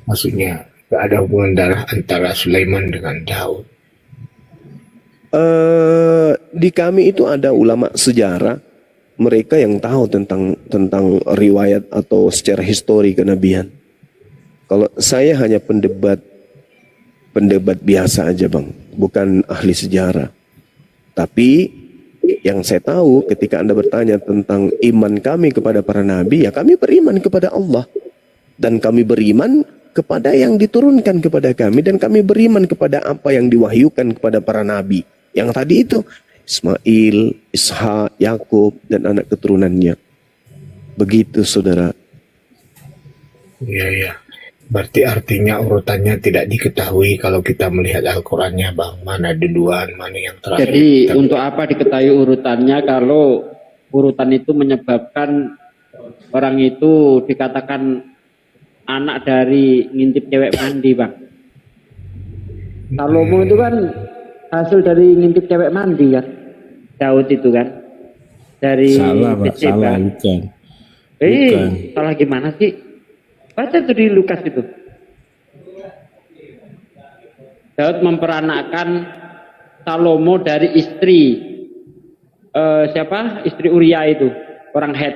Maksudnya nggak ada hubungan darah antara Sulaiman dengan Daud.
Di kami itu ada ulama sejarah, mereka yang tahu tentang riwayat atau secara histori kenabian. Kalau saya hanya pendebat biasa aja bang, bukan ahli sejarah. Tapi yang saya tahu ketika Anda bertanya tentang iman kami kepada para nabi, ya kami beriman kepada Allah. Dan kami beriman kepada yang diturunkan kepada kami. Dan kami beriman kepada apa yang diwahyukan kepada para nabi. Yang tadi itu, Ismail, Ishak, Yakub, dan anak keturunannya. Begitu saudara.
Iya. Berarti artinya urutannya tidak diketahui kalau kita melihat Al-Qurannya bang, mana duluan, mana yang terakhir.
Jadi untuk apa diketahui urutannya kalau urutan itu menyebabkan orang itu dikatakan anak dari ngintip cewek mandi bang. Salomo itu kan hasil dari ngintip cewek mandi kan. Daud itu kan dari
Salah Pak,
Betseba.
salah bukan.
Salah gimana sih? Baca tuh di Lukas itu. Daud memperanakkan Salomo dari istri siapa? Istri Uria itu, orang Het.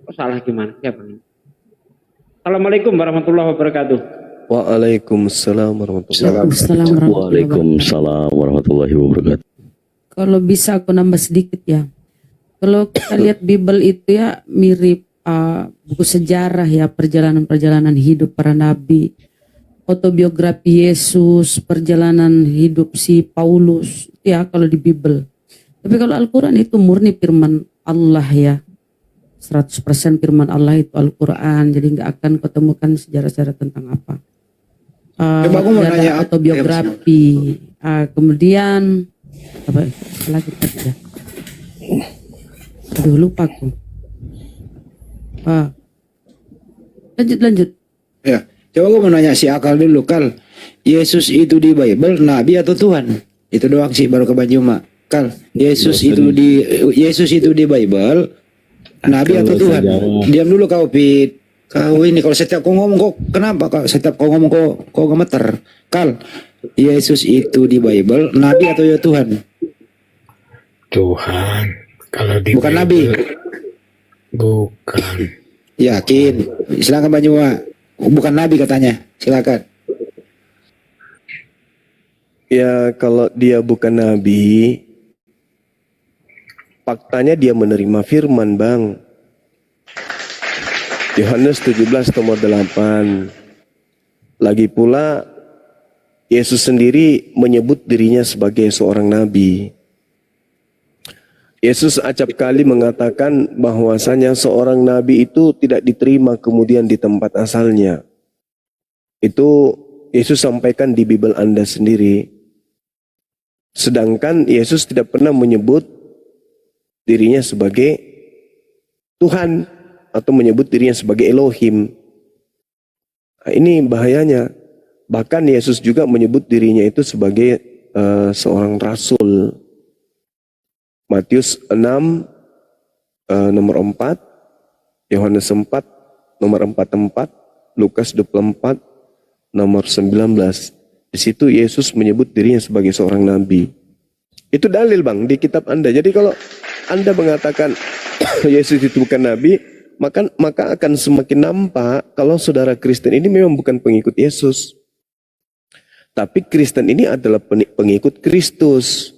Oh, salah gimana? Siapa ini? Assalamualaikum warahmatullahi wabarakatuh.
Waalaikumsalam warahmatullahi wabarakatuh.
Waalaikumsalam warahmatullahi wabarakatuh.
Kalau bisa aku nambah sedikit ya. Kalau kita lihat Bible itu ya mirip buku sejarah ya, perjalanan hidup para nabi, autobiografi Yesus, perjalanan hidup si Paulus ya kalau di Bible. Tapi kalau Al-Quran itu murni firman Allah ya. 100% firman Allah itu Al-Quran. Jadi nggak akan ketemukan sejarah-sejarah tentang apa.
Coba aku mau nanya
autobiografi. Kemudian apa lagi tadi ya? Aduh lupa aku. Lanjut.
Ya, coba gue mau nanya si Akal dulu, Kal. Yesus itu di Bible nabi atau Tuhan? Itu doang sih, baru ke Banjuma. Kal, Yesus itu di Bible nabi atau Tuhan? Diam dulu kau, Pit. Kau ini kalau setiap kau ngomong kok kenapa kau setiap kau ngomong kau gemeter? Kal, Yesus itu di Bible nabi atau ya Tuhan?
Tuhan. Kalau di
Bukan
Bible,
nabi.
Bukan.
Yakin? Silakan Banjuma. Bukan nabi katanya. Silakan.
Ya kalau dia bukan nabi, faktanya dia menerima firman bang. Yohanes 17:8. Lagi pula Yesus sendiri menyebut dirinya sebagai seorang nabi. Yesus acap kali mengatakan bahwasanya seorang nabi itu tidak diterima kemudian di tempat asalnya. Itu Yesus sampaikan di Bible Anda sendiri. Sedangkan Yesus tidak pernah menyebut dirinya sebagai Tuhan atau menyebut dirinya sebagai Elohim. Nah, ini bahayanya. Bahkan Yesus juga menyebut dirinya itu sebagai seorang rasul. Matius 6 nomor 4, Yohanes 4 nomor 44, Lukas 24 nomor 19. Di situ Yesus menyebut dirinya sebagai seorang nabi. Itu dalil bang di kitab Anda. Jadi kalau Anda mengatakan Yesus itu bukan nabi, maka akan semakin nampak kalau saudara Kristen ini memang bukan pengikut Yesus. Tapi Kristen ini adalah pengikut Kristus.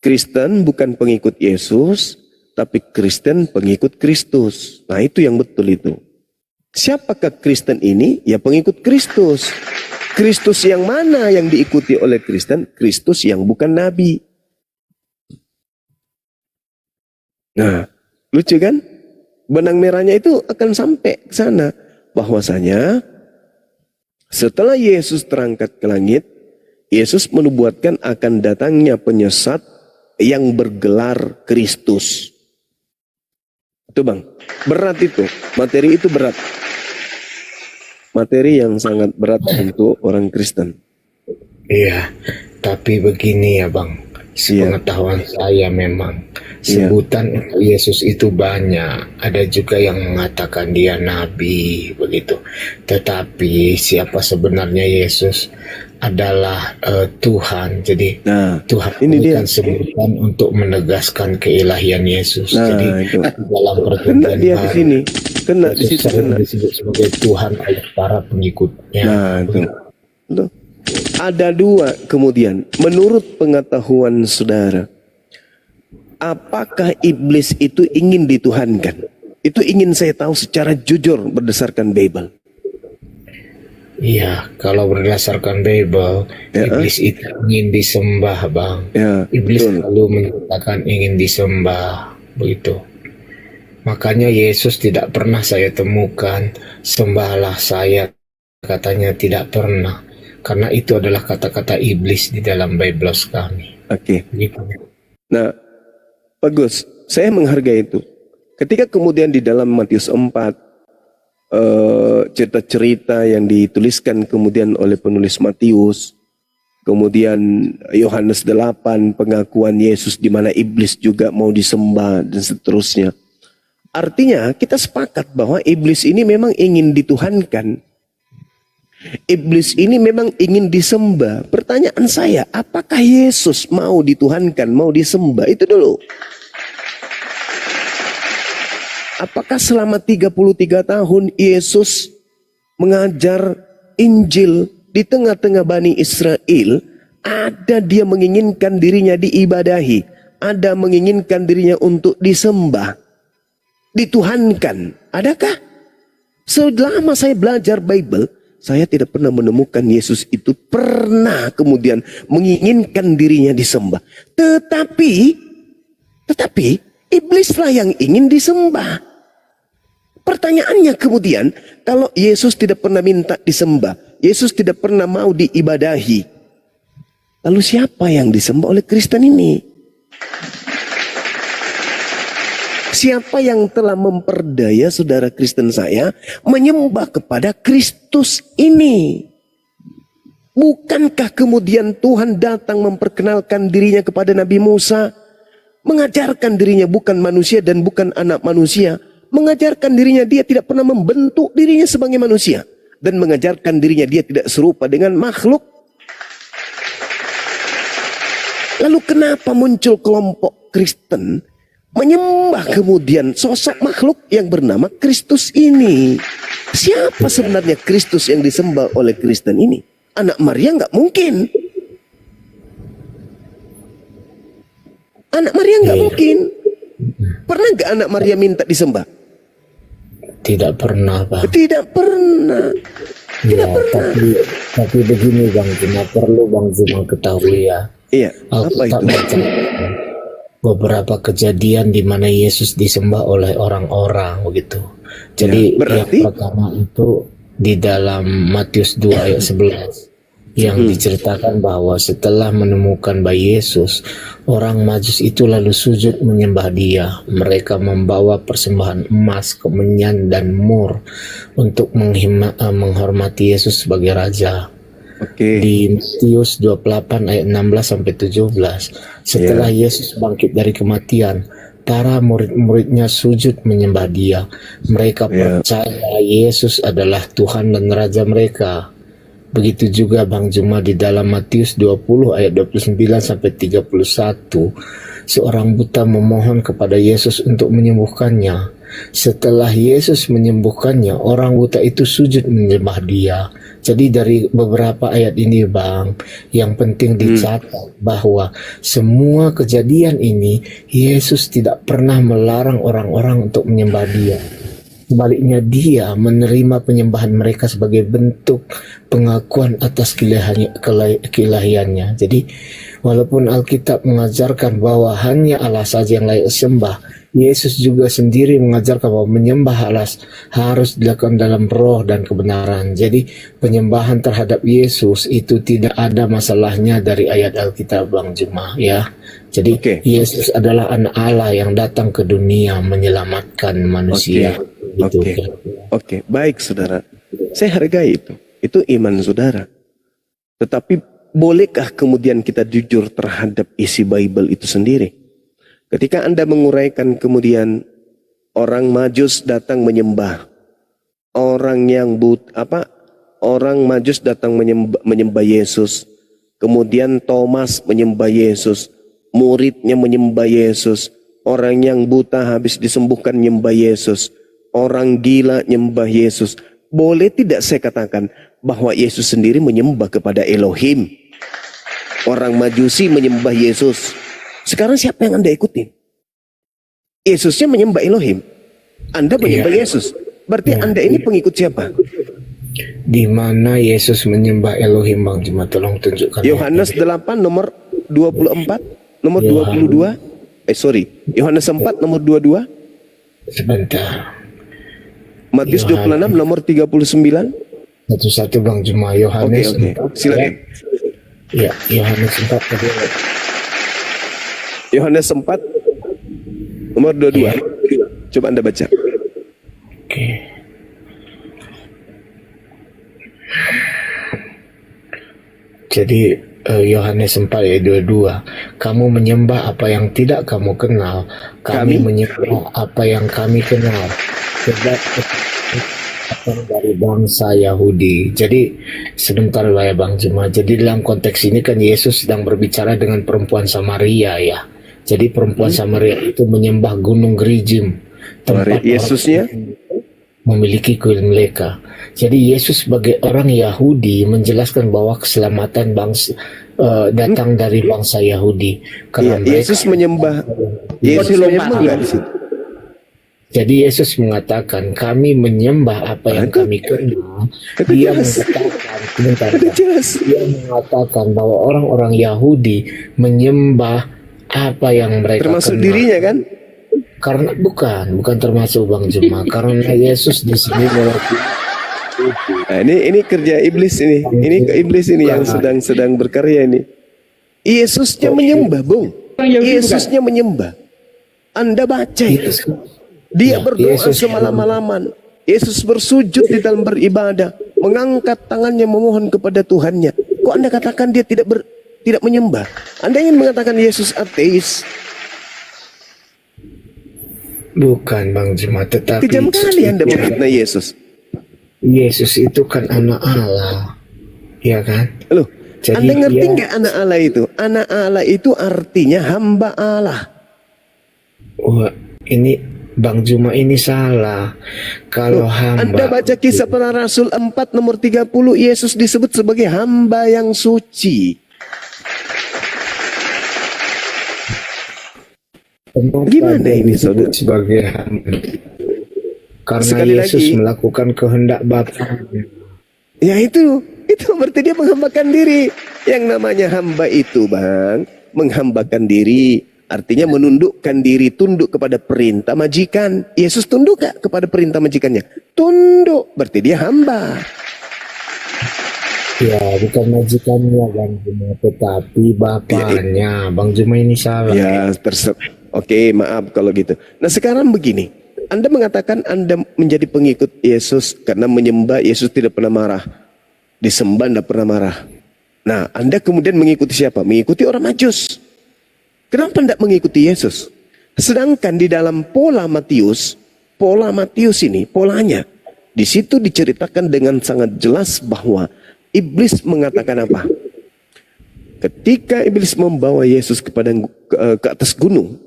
Kristen bukan pengikut Yesus, tapi Kristen pengikut Kristus. Nah, itu yang betul itu. Siapakah Kristen ini? Ya pengikut Kristus. Kristus yang mana yang diikuti oleh Kristen? Kristus yang bukan nabi. Nah, lucu kan? Benang merahnya itu akan sampai ke sana. Bahwasanya setelah Yesus terangkat ke langit, Yesus menubuatkan akan datangnya penyesat yang bergelar Kristus. Itu bang, berat itu. Materi itu berat. Materi yang sangat berat untuk orang Kristen.
Iya, tapi begini ya bang, sepengetahuan saya memang sebutan Yesus itu banyak. Ada juga yang mengatakan dia nabi begitu. Tetapi siapa sebenarnya Yesus adalah Tuhan. Jadi Tuhan
ini
bukan sebutan untuk menegaskan keilahian Yesus. Jadi
itu.
dalam
Kena
perjanjian
dia di sini. Kena di
Yesus
situ.
sering
Kena.
disebut sebagai Tuhan oleh para pengikutnya.
Nah, itu. Tuh. Ada dua kemudian. Menurut pengetahuan saudara, apakah iblis itu ingin dituhankan? Itu ingin saya tahu secara jujur berdasarkan Bible.
Iya, kalau berdasarkan Bible, iblis itu ingin disembah, bang.
Ya,
Iblis
betul.
selalu menyatakan ingin disembah, begitu. Makanya Yesus tidak pernah saya temukan, sembahlah saya, katanya tidak pernah. Karena itu adalah kata-kata iblis di dalam Bible kami.
Oke.
Begitu.
Nah, bagus. Saya menghargai itu. Ketika kemudian di dalam Matius 4, cerita-cerita yang dituliskan kemudian oleh penulis Matius, kemudian Yohanes 8, pengakuan Yesus di mana iblis juga mau disembah dan seterusnya. Artinya kita sepakat bahwa iblis ini memang ingin dituhankan. Iblis ini memang ingin disembah. Pertanyaan saya, apakah Yesus mau dituhankan, mau disembah? Itu dulu. Apakah selama 33 tahun Yesus mengajar Injil di tengah-tengah Bani Israel, ada dia menginginkan dirinya diibadahi, ada menginginkan dirinya untuk disembah, dituhankan? Adakah? Selama saya belajar Bible, saya tidak pernah menemukan Yesus itu pernah kemudian menginginkan dirinya disembah. Tetapi iblislah yang ingin disembah. Pertanyaannya kemudian, kalau Yesus tidak pernah minta disembah, Yesus tidak pernah mau diibadahi, lalu siapa yang disembah oleh Kristen ini? Siapa yang telah memperdaya saudara Kristen saya menyembah kepada Kristus ini? Bukankah kemudian Tuhan datang memperkenalkan dirinya kepada Nabi Musa, mengajarkan dirinya bukan manusia dan bukan anak manusia, mengajarkan dirinya dia tidak pernah membentuk dirinya sebagai manusia, dan mengajarkan dirinya dia tidak serupa dengan makhluk. Lalu kenapa muncul kelompok Kristen menyembah kemudian sosok makhluk yang bernama Kristus ini? Siapa sebenarnya Kristus yang disembah oleh Kristen ini? Anak Maria nggak mungkin. Anak Maria nggak mungkin. Pernah nggak anak Maria minta disembah?
Tidak pernah, bang.
Tidak pernah. Tidak
Ya,
pernah.
tapi begini bang Juma, perlu bang Juma ketahui ya.
Iya. Apa
Alkitab
itu?
mencatat beberapa kejadian di mana Yesus disembah oleh orang-orang begitu. Jadi
Ya, berarti?
yang pertama itu di dalam Matius 2 ayat 11 yang diceritakan bahwa setelah menemukan bayi Yesus, orang Majus itu lalu sujud menyembah dia. Mereka membawa persembahan emas, kemenyan dan mur untuk menghormati Yesus sebagai raja.
Oke.
Di Matius 28 ayat 16 sampai 17, setelah Yesus bangkit dari kematian, para murid-muridnya sujud menyembah dia. Mereka percaya Yesus adalah Tuhan dan Raja mereka. Begitu juga Bang Juma di dalam Matius 20 ayat 29 sampai 31, seorang buta memohon kepada Yesus untuk menyembuhkannya. setelah Yesus menyembuhkannya, orang buta itu sujud menyembah dia. Jadi dari beberapa ayat ini Bang, yang penting dicatat bahwa semua kejadian ini Yesus tidak pernah melarang orang-orang untuk menyembah dia. Sebaliknya dia menerima penyembahan mereka sebagai bentuk pengakuan atas keilahiannya. Jadi walaupun Alkitab mengajarkan bahwa hanya Allah saja yang layak sembah, Yesus juga sendiri mengajarkan bahwa menyembah Allah harus dilakukan dalam roh dan kebenaran. Jadi penyembahan terhadap Yesus itu tidak ada masalahnya dari ayat Alkitab Bang Juma ya. Jadi Yesus adalah anak Allah yang datang ke dunia menyelamatkan manusia. Gitu.
Oke, baik saudara. Saya hargai itu. Itu iman saudara. Tetapi bolehkah kemudian kita jujur terhadap isi Bible itu sendiri? Ketika Anda menguraikan kemudian orang Majus datang menyembah, orang Majus datang menyembah Yesus, kemudian Thomas menyembah Yesus, muridnya menyembah Yesus, orang yang buta habis disembuhkan menyembah Yesus, orang gila menyembah Yesus. Boleh tidak saya katakan bahwa Yesus sendiri menyembah kepada Elohim? Orang Majusi menyembah Yesus. Sekarang siapa yang Anda ikutin? Yesusnya menyembah Elohim, Anda menyembah Yesus. Berarti Anda ini pengikut siapa?
Di mana Yesus menyembah Elohim Bang Juma? Tolong tunjukkan.
Yohanes 8 nomor 24, nomor 22. Yohanes 4 nomor 22.
Sebentar.
Matius 26 nomor 39.
Satu-satu Bang Juma. Yohanes 4.
Silakan.
Ya, Yohanes 4 tadi.
Yohanes 4 nomor 22. Coba Anda baca.
Oke. Jadi Yohanes 4 ayat 22, kamu menyembah apa yang tidak kamu kenal, kami menyembah apa yang kami kenal, sebab dari bangsa Yahudi. Jadi sebentar ya Bang Juma. Jadi dalam konteks ini kan Yesus sedang berbicara dengan perempuan Samaria ya. Jadi perempuan Samaria itu menyembah gunung Gerizim, tempat Yesusnya memiliki kuil mereka. Jadi Yesus sebagai orang Yahudi menjelaskan bahwa keselamatan bangsa datang dari bangsa Yahudi. Karena
Yesus menyembah. Yesus menyembah di situ.
Jadi Yesus mengatakan kami menyembah apa yang kami kenal. Dia mengatakan bahwa orang-orang Yahudi menyembah apa yang mereka
termasuk
kenal.
Dirinya kan?
Karena bukan termasuk Bang Juma. Karena Yesus di sini
ini kerja iblis ini. Ini ke iblis ini yang sedang berkarya ini. Yesusnya menyembah, Bung. Yesusnya menyembah. Anda baca itu. Dia berdoa semalam-malaman. Yesus bersujud di dalam beribadah, mengangkat tangannya memohon kepada Tuhannya. Kok Anda katakan dia tidak menyembah? Anda ingin mengatakan Yesus ateis?
Bukan Bang Juma, tetapi
kejam kali Anda memfitnah Yesus.
Yesus itu kan anak Allah, ya kan?
Loh,
jadi
Anda ngerti nggak anak Allah itu? Anak Allah itu artinya hamba Allah.
Wah, ini Bang Juma ini salah. Kalau hamba,
Anda baca Kisah Para Rasul 4 nomor 30, Yesus disebut sebagai hamba yang suci. Gimana ini saudara?
Sebagai hamba. Karena
Sekali
Yesus
lagi,
melakukan kehendak Bapa.
Ya itu berarti dia menghambakan diri. Yang namanya hamba itu Bang, menghambakan diri. Artinya menundukkan diri, tunduk kepada perintah majikan. Yesus tunduk gak kepada perintah majikannya? Tunduk, berarti dia hamba.
Ya, bukan majikannya Bang Juma, tetapi bapaknya. Bang Juma ini salah.
Ya, oke, maaf kalau gitu. Nah sekarang begini, Anda mengatakan Anda menjadi pengikut Yesus karena menyembah Yesus tidak pernah marah. Disembah tidak pernah marah. Nah, Anda kemudian mengikuti siapa? Mengikuti orang Majus. Kenapa tidak mengikuti Yesus? Sedangkan di dalam pola Matius ini, polanya, di situ diceritakan dengan sangat jelas bahwa iblis mengatakan apa? Ketika iblis membawa Yesus ke atas gunung,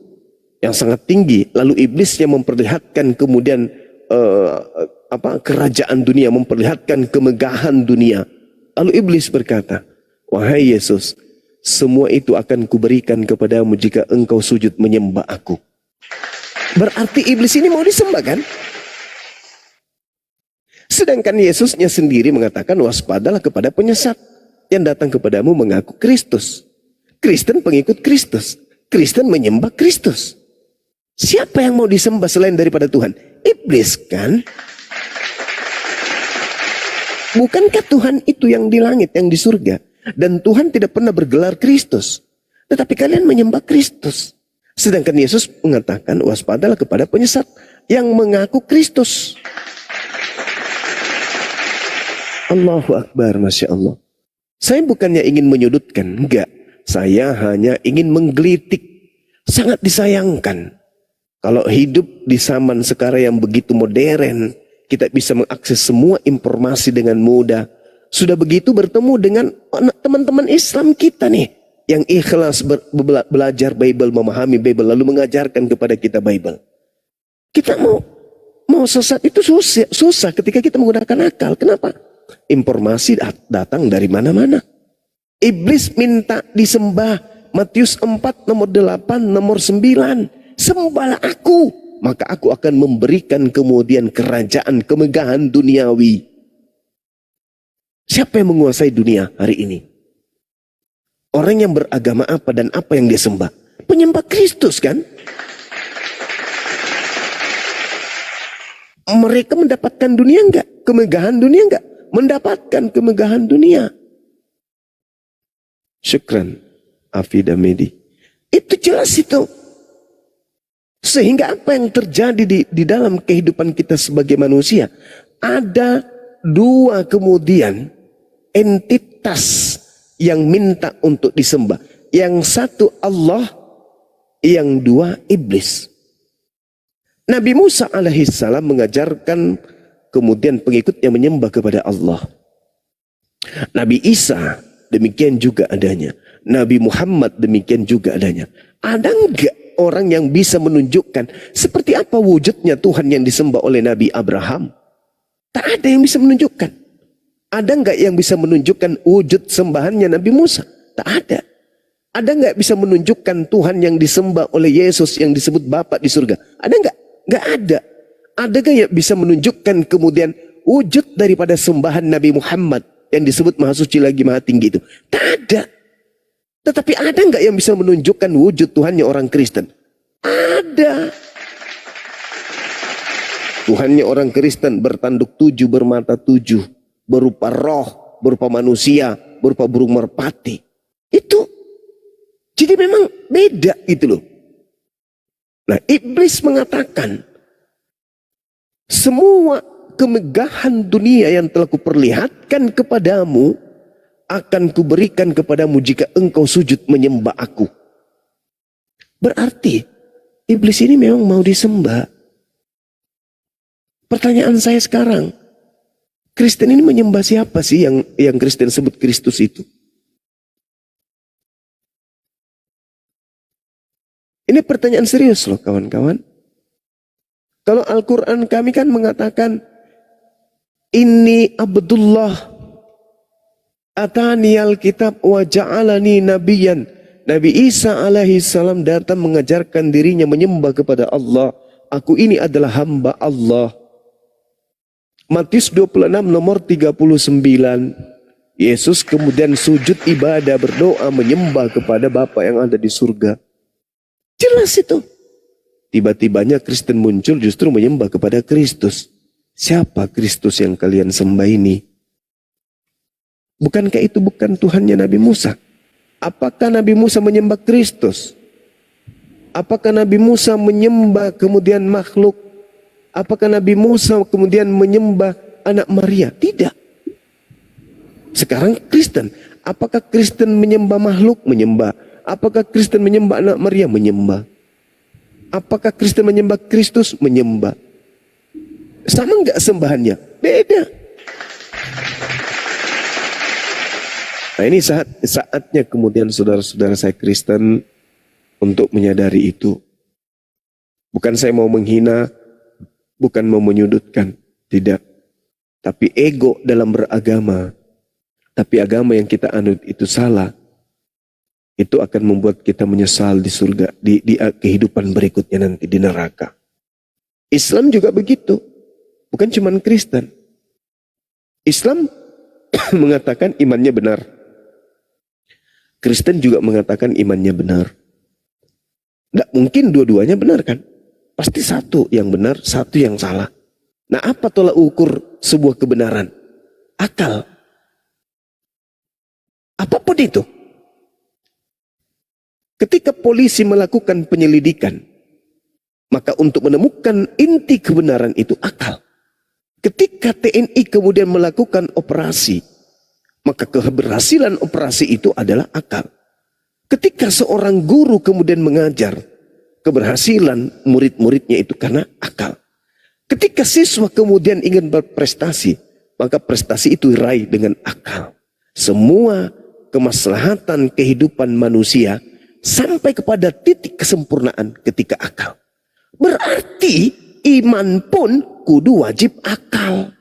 yang sangat tinggi. Lalu iblisnya memperlihatkan kemudian kerajaan dunia, memperlihatkan kemegahan dunia. Lalu iblis berkata, wahai Yesus, semua itu akan kuberikan kepadamu jika engkau sujud menyembah aku. Berarti iblis ini mau disembah kan? Sedangkan Yesusnya sendiri mengatakan waspadalah kepada penyesat yang datang kepadamu mengaku Kristus. Kristen pengikut Kristus. Kristen menyembah Kristus. Siapa yang mau disembah selain daripada Tuhan? Iblis kan? Bukankah Tuhan itu yang di langit, yang di surga? Dan Tuhan tidak pernah bergelar Kristus. Tetapi kalian menyembah Kristus. Sedangkan Yesus mengatakan waspadalah kepada penyesat yang mengaku Kristus. Allahu Akbar, Masya Allah. Saya bukannya ingin menyudutkan, enggak. Saya hanya ingin menggelitik. Sangat disayangkan kalau hidup di zaman sekarang yang begitu modern, kita bisa mengakses semua informasi dengan mudah. Sudah begitu bertemu dengan teman-teman Islam kita nih, yang ikhlas belajar Bible, memahami Bible, lalu mengajarkan kepada kita Bible. Kita mau sesat itu susah ketika kita menggunakan akal. Kenapa? Informasi datang dari mana-mana. Iblis minta disembah. Matius 4 nomor 8 nomor 9. Sembahlah aku, maka aku akan memberikan kemudian kerajaan kemegahan duniawi. Siapa yang menguasai dunia hari ini? Orang yang beragama apa dan apa yang dia sembah? Penyembah Kristus kan? Mereka mendapatkan dunia enggak? Kemegahan dunia enggak? Mendapatkan kemegahan dunia. Syukran, Afida Medi. Itu jelas itu. Sehingga apa yang terjadi di dalam kehidupan kita sebagai manusia? Ada dua kemudian entitas yang minta untuk disembah. Yang satu Allah, yang dua iblis. Nabi Musa alaihissalam mengajarkan kemudian pengikutnya menyembah kepada Allah. Nabi Isa demikian juga adanya. Nabi Muhammad demikian juga adanya. Ada enggak orang yang bisa menunjukkan seperti apa wujudnya Tuhan yang disembah oleh Nabi Abraham? Tak ada yang bisa menunjukkan. Ada enggak yang bisa menunjukkan wujud sembahannya Nabi Musa? Tak ada. Ada enggak bisa menunjukkan Tuhan yang disembah oleh Yesus yang disebut Bapa di surga? Ada enggak? Enggak ada. Adakah yang bisa menunjukkan kemudian wujud daripada sembahan Nabi Muhammad yang disebut Maha Suci lagi Maha Tinggi itu? Tak ada. Tetapi ada nggak yang bisa menunjukkan wujud Tuhannya orang Kristen? Ada. Tuhannya orang Kristen bertanduk 7, bermata 7, berupa roh, berupa manusia, berupa burung merpati. Itu. Jadi memang beda gitu loh. Nah, iblis mengatakan semua kemegahan dunia yang telah kuperlihatkan kepadamu akan kuberikan kepadamu jika engkau sujud menyembah aku. Berarti iblis ini memang mau disembah. Pertanyaan saya sekarang, Kristen ini menyembah siapa sih yang Kristen sebut Kristus itu? Ini pertanyaan serius loh kawan-kawan. Kalau Al-Quran kami kan mengatakan Inni Abdullah Atani al-kitab wa ja'alani nabiyan. Nabi Isa alaihi salam datang mengajarkan dirinya menyembah kepada Allah. Aku ini adalah hamba Allah. Matius 26 nomor 39. Yesus kemudian sujud ibadah, berdoa, menyembah kepada Bapa yang ada di surga. Jelas itu. Tiba-tibanya Kristen muncul justru menyembah kepada Kristus. Siapa Kristus yang kalian sembah ini? Bukankah itu bukan Tuhannya Nabi Musa? Apakah Nabi Musa menyembah Kristus? Apakah Nabi Musa menyembah kemudian makhluk? Apakah Nabi Musa kemudian menyembah anak Maria? Tidak. Sekarang Kristen. Apakah Kristen menyembah makhluk? Menyembah. Apakah Kristen menyembah anak Maria? Menyembah. Apakah Kristen menyembah Kristus? Menyembah. Sama enggak sembahannya? Beda. Nah, ini saatnya kemudian saudara-saudara saya Kristen untuk menyadari itu. Bukan saya mau menghina, bukan mau menyudutkan, tidak. Tapi ego dalam beragama, tapi agama yang kita anut itu salah, itu akan membuat kita menyesal di surga, di kehidupan berikutnya nanti di neraka. Islam juga begitu, bukan cuma Kristen. Islam mengatakan imannya benar. Kristen juga mengatakan imannya benar. Tidak mungkin dua-duanya benar kan? Pasti satu yang benar, satu yang salah. Nah, apa tolak ukur sebuah kebenaran? Akal. Apapun itu. Ketika polisi melakukan penyelidikan, maka untuk menemukan inti kebenaran itu akal. Ketika TNI kemudian melakukan operasi, maka keberhasilan operasi itu adalah akal. Ketika seorang guru kemudian mengajar, keberhasilan murid-muridnya itu karena akal. Ketika siswa kemudian ingin berprestasi, maka prestasi itu diraih dengan akal. Semua kemaslahatan kehidupan manusia sampai kepada titik kesempurnaan ketika akal. Berarti iman pun kudu wajib akal.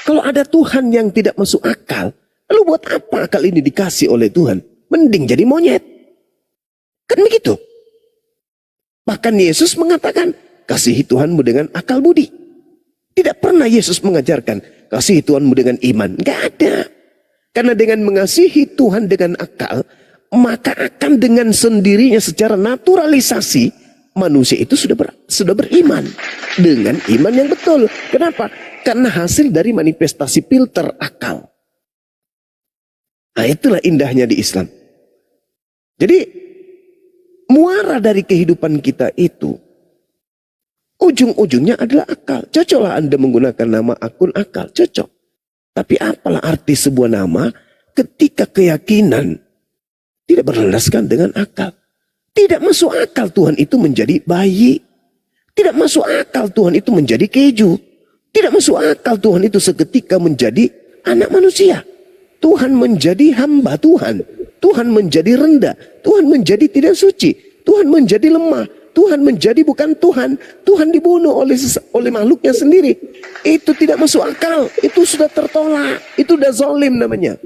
Kalau ada Tuhan yang tidak masuk akal, lalu buat apa akal ini dikasih oleh Tuhan? Mending jadi monyet. Kan begitu. Bahkan Yesus mengatakan, kasihi Tuhanmu dengan akal budi. Tidak pernah Yesus mengajarkan, kasihi Tuhanmu dengan iman. Enggak ada. Karena dengan mengasihi Tuhan dengan akal, maka akan dengan sendirinya secara naturalisasi, manusia itu sudah beriman. Dengan iman yang betul. Kenapa? Karena hasil dari manifestasi filter akal. Nah, itulah indahnya di Islam. Jadi, muara dari kehidupan kita itu, ujung-ujungnya adalah akal. Cocoklah Anda menggunakan nama akun akal. Cocok. Tapi apalah arti sebuah nama ketika keyakinan tidak berlandaskan dengan akal. Tidak masuk akal Tuhan itu menjadi bayi. Tidak masuk akal Tuhan itu menjadi keju. Tidak masuk akal Tuhan itu seketika menjadi anak manusia. Tuhan menjadi hamba Tuhan. Tuhan menjadi rendah. Tuhan menjadi tidak suci. Tuhan menjadi lemah. Tuhan menjadi bukan Tuhan. Tuhan dibunuh oleh makhluknya sendiri. Itu tidak masuk akal. Itu sudah tertolak. Itu sudah zalim namanya.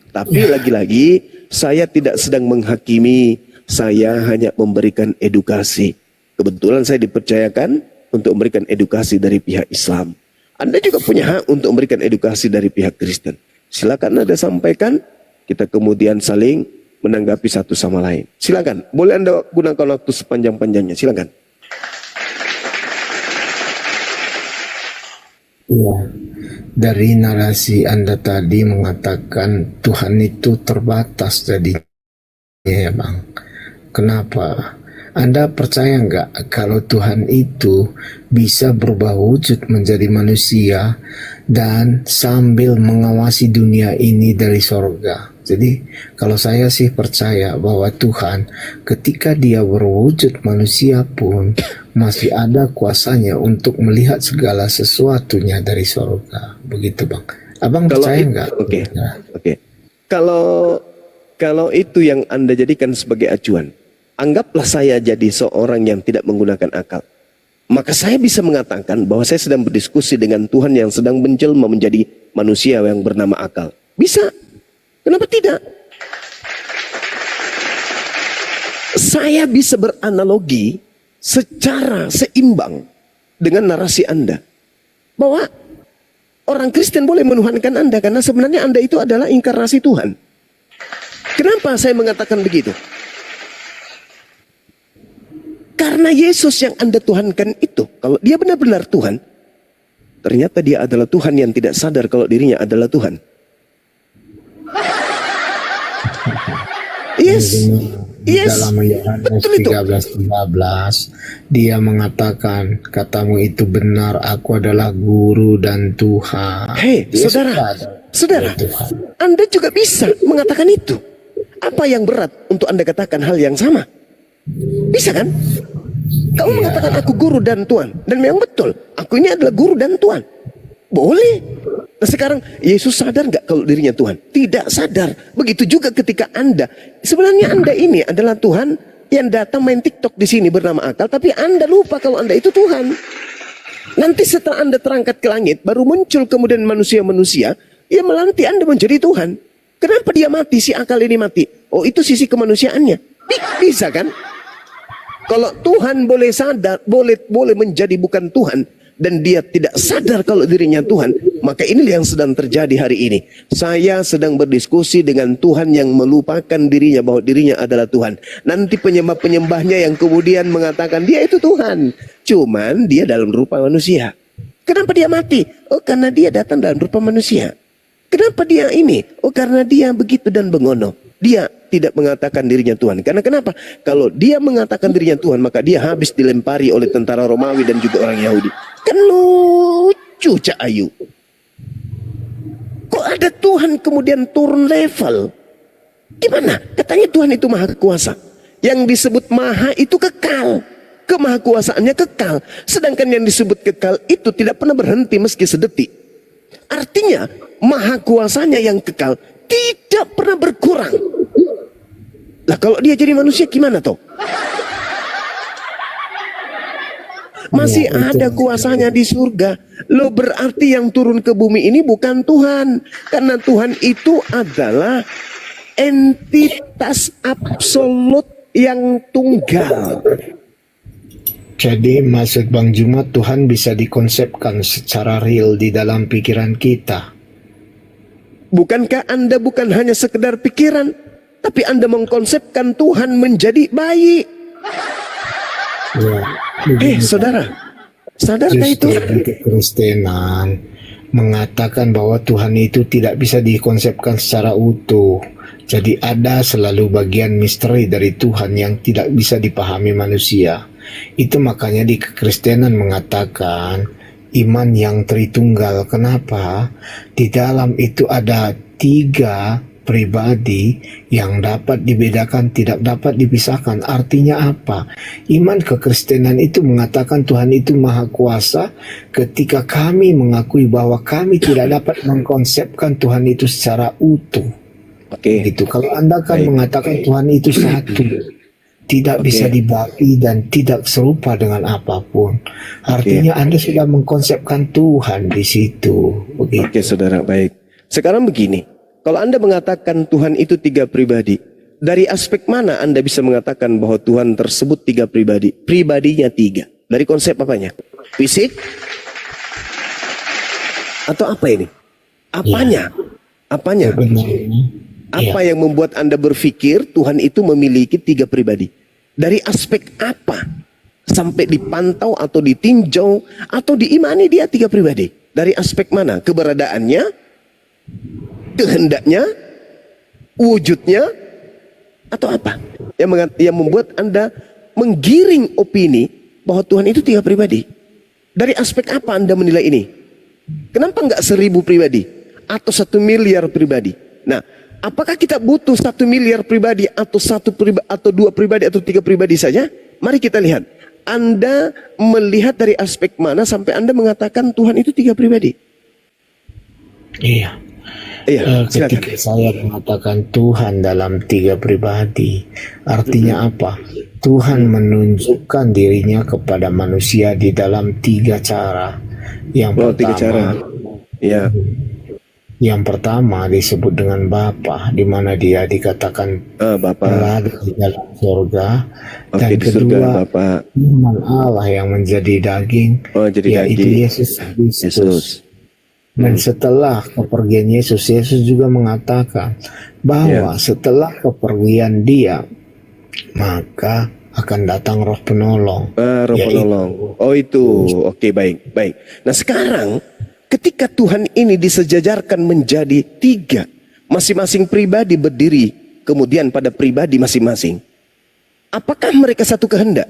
Tapi lagi-lagi saya tidak sedang menghakimi. Saya hanya memberikan edukasi. Kebetulan saya dipercayakan untuk memberikan edukasi dari pihak Islam. Anda juga punya hak untuk memberikan edukasi dari pihak Kristen. Silakan Anda sampaikan. Kita kemudian saling menanggapi satu sama lain. Silakan. Boleh Anda gunakan waktu sepanjang-panjangnya. Silakan.
Iya. Dari narasi Anda tadi mengatakan Tuhan itu terbatas jadi ya Bang. Kenapa? Anda percaya nggak kalau Tuhan itu bisa berubah wujud menjadi manusia dan sambil mengawasi dunia ini dari sorga? Jadi kalau saya sih percaya bahwa Tuhan ketika dia berwujud manusia pun masih ada kuasanya untuk melihat segala sesuatunya dari sorga. Begitu Bang. Abang percaya nggak?
Oke. Kalau itu yang Anda jadikan sebagai acuan, anggaplah saya jadi seorang yang tidak menggunakan akal. Maka saya bisa mengatakan bahwa saya sedang berdiskusi dengan Tuhan yang sedang menjelma menjadi manusia yang bernama akal. Bisa. Kenapa tidak? Saya bisa beranalogi secara seimbang dengan narasi Anda. Bahwa orang Kristen boleh menuhankan Anda karena sebenarnya Anda itu adalah inkarnasi Tuhan. Kenapa saya mengatakan begitu? Karena Yesus yang Anda tuhankan itu, kalau dia benar-benar Tuhan, ternyata dia adalah Tuhan yang tidak sadar kalau dirinya adalah Tuhan. Yes.
Dalam Yohanes 13:13 dia mengatakan, katamu itu benar, aku adalah guru dan Tuhan.
Hei, saudara, Anda juga bisa mengatakan itu. Apa yang berat untuk Anda katakan hal yang sama? Bisa kan? Kamu mengatakan aku guru dan Tuhan. Dan memang betul, aku ini adalah guru dan Tuhan. Boleh. Nah sekarang Yesus sadar nggak kalau dirinya Tuhan? Tidak sadar. Begitu juga ketika Anda, sebenarnya Anda ini adalah Tuhan yang datang main TikTok di sini bernama akal, tapi Anda lupa kalau Anda itu Tuhan. Nanti setelah Anda terangkat ke langit, baru muncul kemudian manusia-manusia yang melantik Anda menjadi Tuhan. Kenapa dia mati, si akal ini mati? Oh, itu sisi kemanusiaannya. Bisa kan? Kalau Tuhan boleh sadar, boleh menjadi bukan Tuhan, dan dia tidak sadar kalau dirinya Tuhan, maka inilah yang sedang terjadi hari ini. Saya sedang berdiskusi dengan Tuhan yang melupakan dirinya bahwa dirinya adalah Tuhan. Nanti penyembah-penyembahnya yang kemudian mengatakan dia itu Tuhan, cuman dia dalam rupa manusia. Kenapa dia mati? Oh, karena dia datang dalam rupa manusia. Kenapa dia ini? Oh, karena dia begitu dan bengono. Dia tidak mengatakan dirinya Tuhan. Karena kenapa? Kalau dia mengatakan dirinya Tuhan, maka dia habis dilempari oleh tentara Romawi dan juga orang Yahudi. Kan lucu, Cak Ayu. Kok ada Tuhan kemudian turun level? Gimana? Katanya Tuhan itu maha kuasa. Yang disebut maha itu kekal. Kemahakuasaannya kekal. Sedangkan yang disebut kekal itu tidak pernah berhenti meski sedetik. Artinya maha kuasanya yang kekal tidak pernah berkurang. Lah kalau dia jadi manusia gimana toh? Masih ada kuasanya di surga. Loh, berarti yang turun ke bumi ini bukan Tuhan. Karena Tuhan itu adalah entitas absolut yang tunggal.
Jadi maksud Bang Juma, Tuhan bisa dikonsepkan secara real di dalam pikiran kita.
Bukankah Anda bukan hanya sekedar pikiran, tapi Anda mengkonsepkan Tuhan menjadi bayi?
Ya,
Saudara, sadarkah itu?
justru kekristenan mengatakan bahwa Tuhan itu tidak bisa dikonsepkan secara utuh. Jadi ada selalu bagian misteri dari Tuhan yang tidak bisa dipahami manusia. Itu makanya di kekristenan mengatakan iman yang Tritunggal. Kenapa? Di dalam itu ada 3 pribadi yang dapat dibedakan, tidak dapat dipisahkan. Artinya apa? Iman kekristenan itu mengatakan Tuhan itu maha kuasa ketika kami mengakui bahwa kami tidak dapat mengkonsepkan Tuhan itu secara utuh.
Oke.
Gitu. Kalau Anda kan mengatakan Tuhan itu satu, tidak bisa dibagi dan tidak serupa dengan apapun. Artinya Anda sudah mengkonsepkan Tuhan di situ. Begitu.
Oke, saudara, baik. Sekarang begini, kalau Anda mengatakan Tuhan itu 3 pribadi, dari aspek mana Anda bisa mengatakan bahwa Tuhan tersebut 3 pribadi? Pribadinya 3. Dari konsep apanya? Fisik? Atau apa ini? Apanya? Apanya?
Sebenarnya,
Apa yang membuat Anda berpikir Tuhan itu memiliki 3 pribadi? Dari aspek apa? Sampai dipantau atau ditinjau atau diimani dia 3 pribadi? Dari aspek mana? Keberadaannya? Kehendaknya? Wujudnya? Atau apa? Yang membuat Anda menggiring opini bahwa Tuhan itu 3 pribadi? Dari aspek apa Anda menilai ini? Kenapa enggak 1000 pribadi? Atau 1 miliar pribadi? Nah, apakah kita butuh 1 miliar pribadi atau 2 pribadi atau 3 pribadi saja? Mari kita lihat. Anda melihat dari aspek mana sampai Anda mengatakan Tuhan itu 3 pribadi?
iya.
Iya,
Ketika saya mengatakan Tuhan dalam 3 pribadi, artinya apa? Tuhan menunjukkan dirinya kepada manusia di dalam 3 cara. Yang pertama,
3 cara. Ya.
Yang pertama disebut dengan Bapa, di mana dia dikatakan
Bapa.
berada di dalam surga.
Oke,
Dan
di surga
kedua,
Bapa.
Firman Allah yang menjadi daging,
Oh, jadi
yaitu
daging.
Yesus Kristus.
Yesus.
Dan setelah kepergian Yesus, Yesus juga mengatakan bahwa setelah kepergian dia, maka akan datang Roh Penolong.
Roh Penolong. Oh itu. Oke, baik, baik. Nah sekarang ketika Tuhan ini disejajarkan menjadi 3, masing-masing pribadi berdiri kemudian pada pribadi masing-masing. Apakah mereka satu kehendak?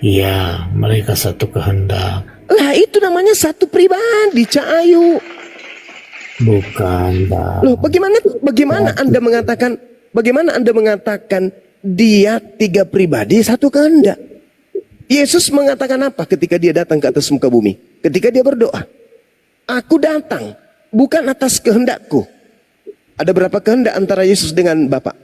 Ya, mereka satu kehendak.
Lah itu namanya satu pribadi, Cak Ayu.
Bukan, Pak.
Loh, bagaimana Anda mengatakan dia 3 pribadi satu kehendak? Yesus mengatakan apa ketika dia datang ke atas muka bumi? Ketika dia berdoa, aku datang bukan atas kehendakku. Ada berapa kehendak antara Yesus dengan Bapa?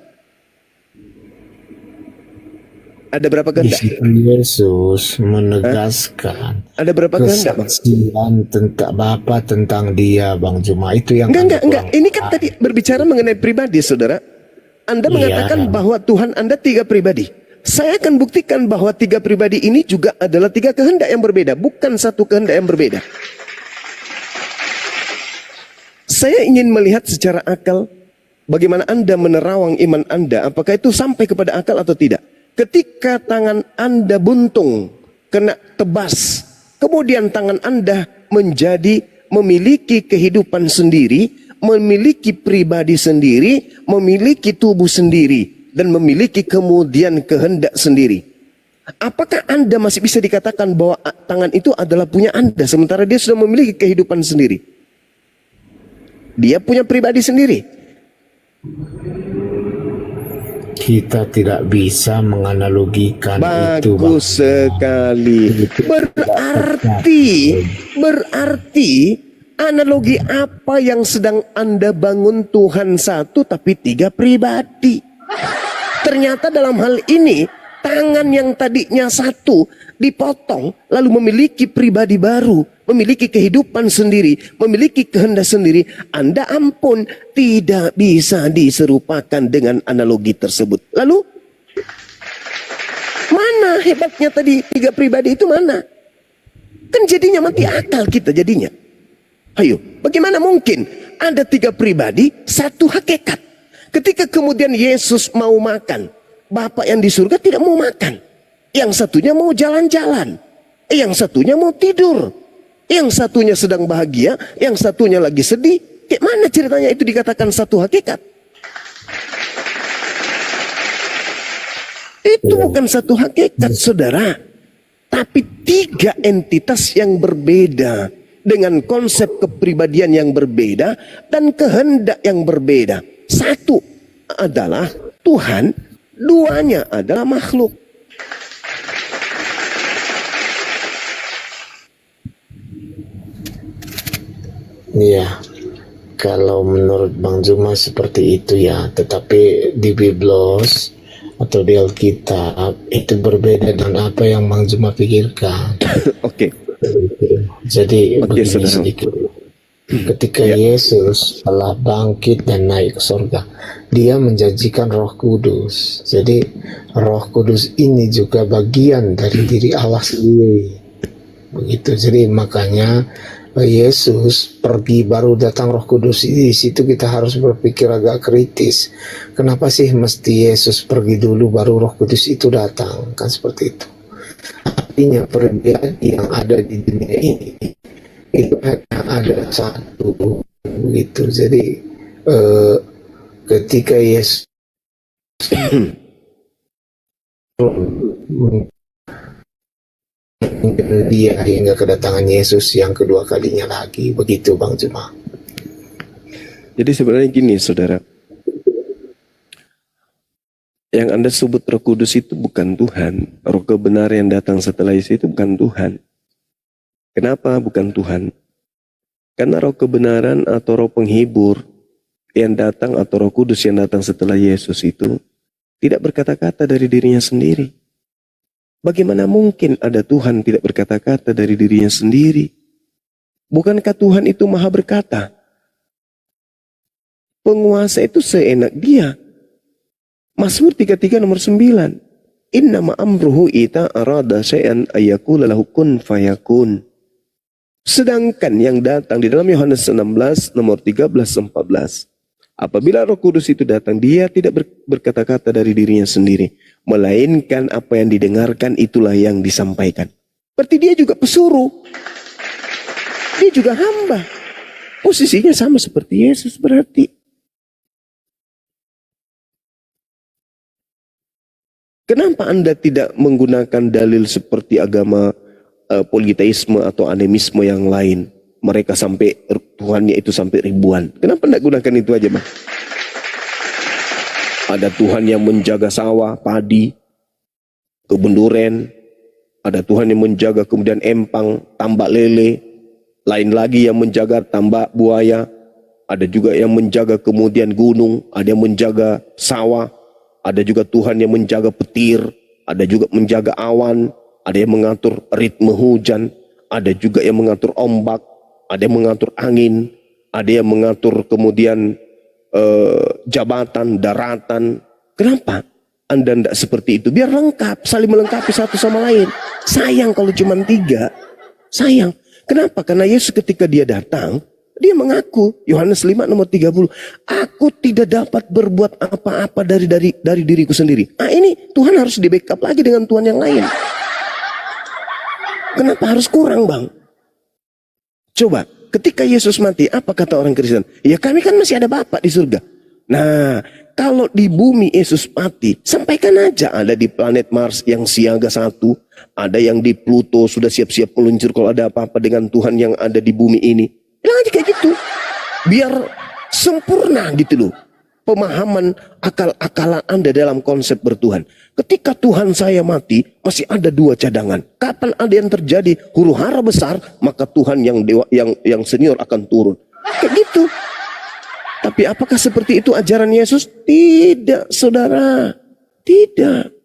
Ada berapa
Di
kehendak?
situ Yesus menegaskan
Ada berapa kehendak, Bang?
kesaksian tentang Bapa tentang dia, Bang Juma. Itu yang
Enggak.
kurang
Ini kan tadi berbicara mengenai pribadi, saudara. Anda
Iya.
mengatakan bahwa Tuhan Anda 3 pribadi. Saya akan buktikan bahwa 3 pribadi ini juga adalah 3 kehendak yang berbeda, bukan 1 kehendak yang berbeda. Saya ingin melihat secara akal bagaimana Anda menerawang iman Anda, apakah itu sampai kepada akal atau tidak. Ketika tangan Anda buntung, kena tebas, kemudian tangan Anda menjadi memiliki kehidupan sendiri, memiliki pribadi sendiri, memiliki tubuh sendiri, dan memiliki kemudian kehendak sendiri. Apakah Anda masih bisa dikatakan bahwa tangan itu adalah punya Anda, sementara dia sudah memiliki kehidupan sendiri? Dia punya pribadi sendiri.
kita tidak bisa menganalogikan itu, Bang.
Bagus sekali. Berarti analogi apa yang sedang Anda bangun? Tuhan satu tapi 3 pribadi. Ternyata dalam hal ini tangan yang tadinya 1 dipotong lalu memiliki pribadi baru, memiliki kehidupan sendiri, memiliki kehendak sendiri. Anda ampun, tidak bisa diserupakan dengan analogi tersebut. Lalu mana hebatnya tadi 3 pribadi itu mana? Kan jadinya mati akal kita jadinya. Ayo, bagaimana mungkin ada 3 pribadi, 1 hakikat? Ketika kemudian Yesus mau makan, Bapak yang di surga tidak mau makan. Yang satunya mau jalan-jalan. Yang satunya mau tidur. Yang satunya sedang bahagia, yang satunya lagi sedih. Kayak mana ceritanya itu dikatakan 1 hakikat? Itu bukan 1 hakikat, saudara. Tapi 3 entitas yang berbeda. Dengan konsep kepribadian yang berbeda dan kehendak yang berbeda. 1 adalah Tuhan, 2-nya adalah makhluk.
Iya, kalau menurut Bang Zuma seperti itu ya, tetapi di Biblos atau di Alkitab itu berbeda dengan apa yang Bang Zuma pikirkan.
Oke.
Jadi begini
saudara.
sedikit. Ketika Yesus telah bangkit dan naik ke surga, dia menjanjikan Roh Kudus. Jadi Roh Kudus ini juga bagian dari diri Allah sendiri. Begitu. Jadi makanya Yesus pergi baru datang Roh Kudus. Di situ kita harus berpikir agak kritis. Kenapa sih mesti Yesus pergi dulu baru Roh Kudus itu datang? Kan seperti itu. Artinya perbedaan yang ada di dunia ini itu hanya ada 1 begitu. Jadi ketika Yesus dia hingga kedatangan Yesus yang kedua kalinya lagi, begitu Bang Juma.
Jadi sebenarnya gini, saudara. Yang Anda sebut Roh Kudus itu bukan Tuhan. Roh kebenaran yang datang setelah Yesus itu bukan Tuhan. Kenapa bukan Tuhan? Karena roh kebenaran atau roh penghibur yang datang atau Roh Kudus yang datang setelah Yesus itu tidak berkata-kata dari dirinya sendiri. Bagaimana mungkin ada Tuhan tidak berkata-kata dari dirinya sendiri? Bukankah Tuhan itu maha berkata? Penguasa itu seenak dia. Mazmur 33 nomor 9. Innama amruhu ita arada syai'an ayyakula lahu kun fayakun. Sedangkan yang datang di dalam Yohanes 16 nomor 13-14. Apabila Roh Kudus itu datang, dia tidak berkata-kata dari dirinya sendiri. Melainkan apa yang didengarkan itulah yang disampaikan. Berarti dia juga pesuruh. Dia juga hamba. Posisinya sama seperti Yesus berarti. Kenapa Anda tidak menggunakan dalil seperti agama politeisme atau animisme yang lain? Mereka sampai Tuhannya itu sampai ribuan. Kenapa tidak gunakan itu aja, Bang? Ada Tuhan yang menjaga sawah, padi, kebun duren. Ada Tuhan yang menjaga kemudian empang, tambak lele. Lain lagi yang menjaga tambak buaya. Ada juga yang menjaga kemudian gunung. Ada yang menjaga sawah. Ada juga Tuhan yang menjaga petir. ada juga menjaga awan, ada yang mengatur ritme hujan, ada juga yang mengatur ombak, ada yang mengatur angin, ada yang mengatur kemudian jabatan, daratan. Kenapa Anda tidak seperti itu? Biar lengkap, saling melengkapi satu sama lain. Sayang kalau cuma 3. Sayang. Kenapa? Karena Yesus ketika dia datang, dia mengaku, Yohanes 5 nomor 30, aku tidak dapat berbuat apa-apa dari diriku sendiri. Nah ini Tuhan harus di backup lagi dengan Tuhan yang lain. Kenapa harus kurang, Bang? Coba, ketika Yesus mati, apa kata orang Kristen? Ya kami kan masih ada Bapa di surga. Nah, kalau di bumi Yesus mati, sampaikan aja, ada di planet Mars yang siaga 1, ada yang di Pluto sudah siap-siap meluncur kalau ada apa-apa dengan Tuhan yang ada di bumi ini. Bilang aja kayak gitu. Biar sempurna gitu loh. Pemahaman akal-akalan Anda dalam konsep bertuhan. Ketika Tuhan saya mati, masih ada 2 cadangan. Kapan ada yang terjadi huru hara besar, maka Tuhan yang senior akan turun. Kayak gitu. Tapi apakah seperti itu ajaran Yesus? Tidak, saudara. Tidak.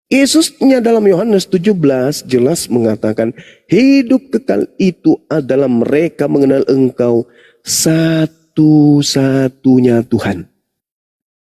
Yesusnya dalam Yohanes 17 jelas mengatakan, hidup kekal itu adalah mereka mengenal Engkau satu-satunya Tuhan.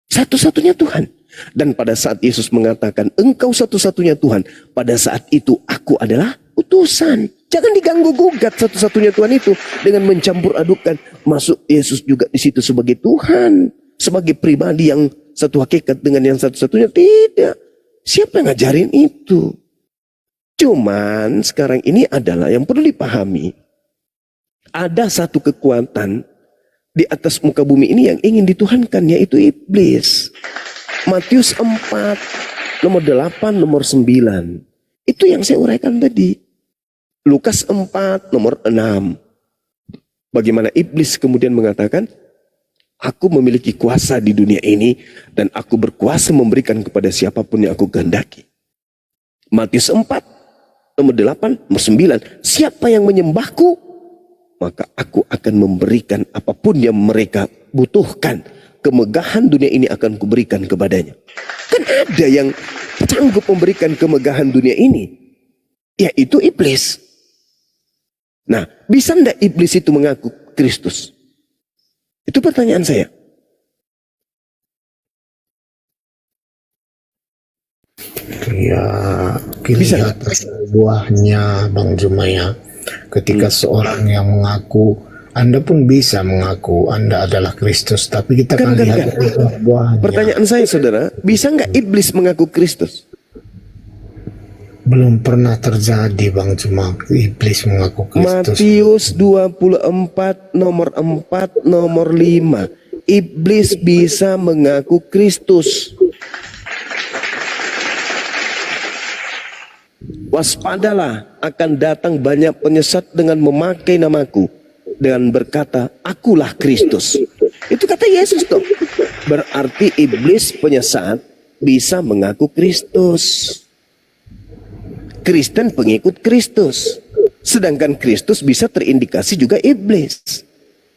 Satu-satunya Tuhan. Dan pada saat Yesus mengatakan, Engkau satu-satunya Tuhan, pada saat itu aku adalah utusan. Jangan diganggu gugat satu-satunya Tuhan itu dengan mencampur adukan. Masuk Yesus juga di situ sebagai Tuhan, sebagai pribadi yang satu hakikat dengan yang satu-satunya. Tidak. Siapa yang ngajarin itu? Cuman sekarang ini adalah yang perlu dipahami. Ada satu kekuatan di atas muka bumi ini yang ingin dituhankan, yaitu iblis. Matius 4, nomor 8, nomor 9. Itu yang saya uraikan tadi. Lukas 4, nomor 6. Bagaimana iblis kemudian mengatakan, aku memiliki kuasa di dunia ini dan aku berkuasa memberikan kepada siapapun yang aku kehendaki. Matius 4, nomor 8, nomor 9. Siapa yang menyembahku, maka aku akan memberikan apapun yang mereka butuhkan. Kemegahan dunia ini akan kuberikan kepadanya. Kan ada yang sanggup memberikan kemegahan dunia ini, yaitu iblis. Nah, bisa enggak iblis itu mengaku Kristus? Itu pertanyaan saya.
Ya, kelihatan buahnya Bang Juma ya. Ketika seorang yang mengaku, Anda pun bisa mengaku Anda adalah Kristus, tapi kita kan lihat buahnya.
Pertanyaan saya, saudara, bisa nggak iblis mengaku Kristus?
Belum pernah terjadi Bang Juma iblis mengaku Kristus.
Matius 24 nomor 4 nomor 5. Iblis bisa mengaku Kristus. Waspadalah, akan datang banyak penyesat dengan memakai namaku dengan berkata, akulah Kristus. Itu kata Yesus tuh. Berarti iblis penyesat bisa mengaku Kristus. Kristen pengikut Kristus. Sedangkan Kristus bisa terindikasi juga iblis.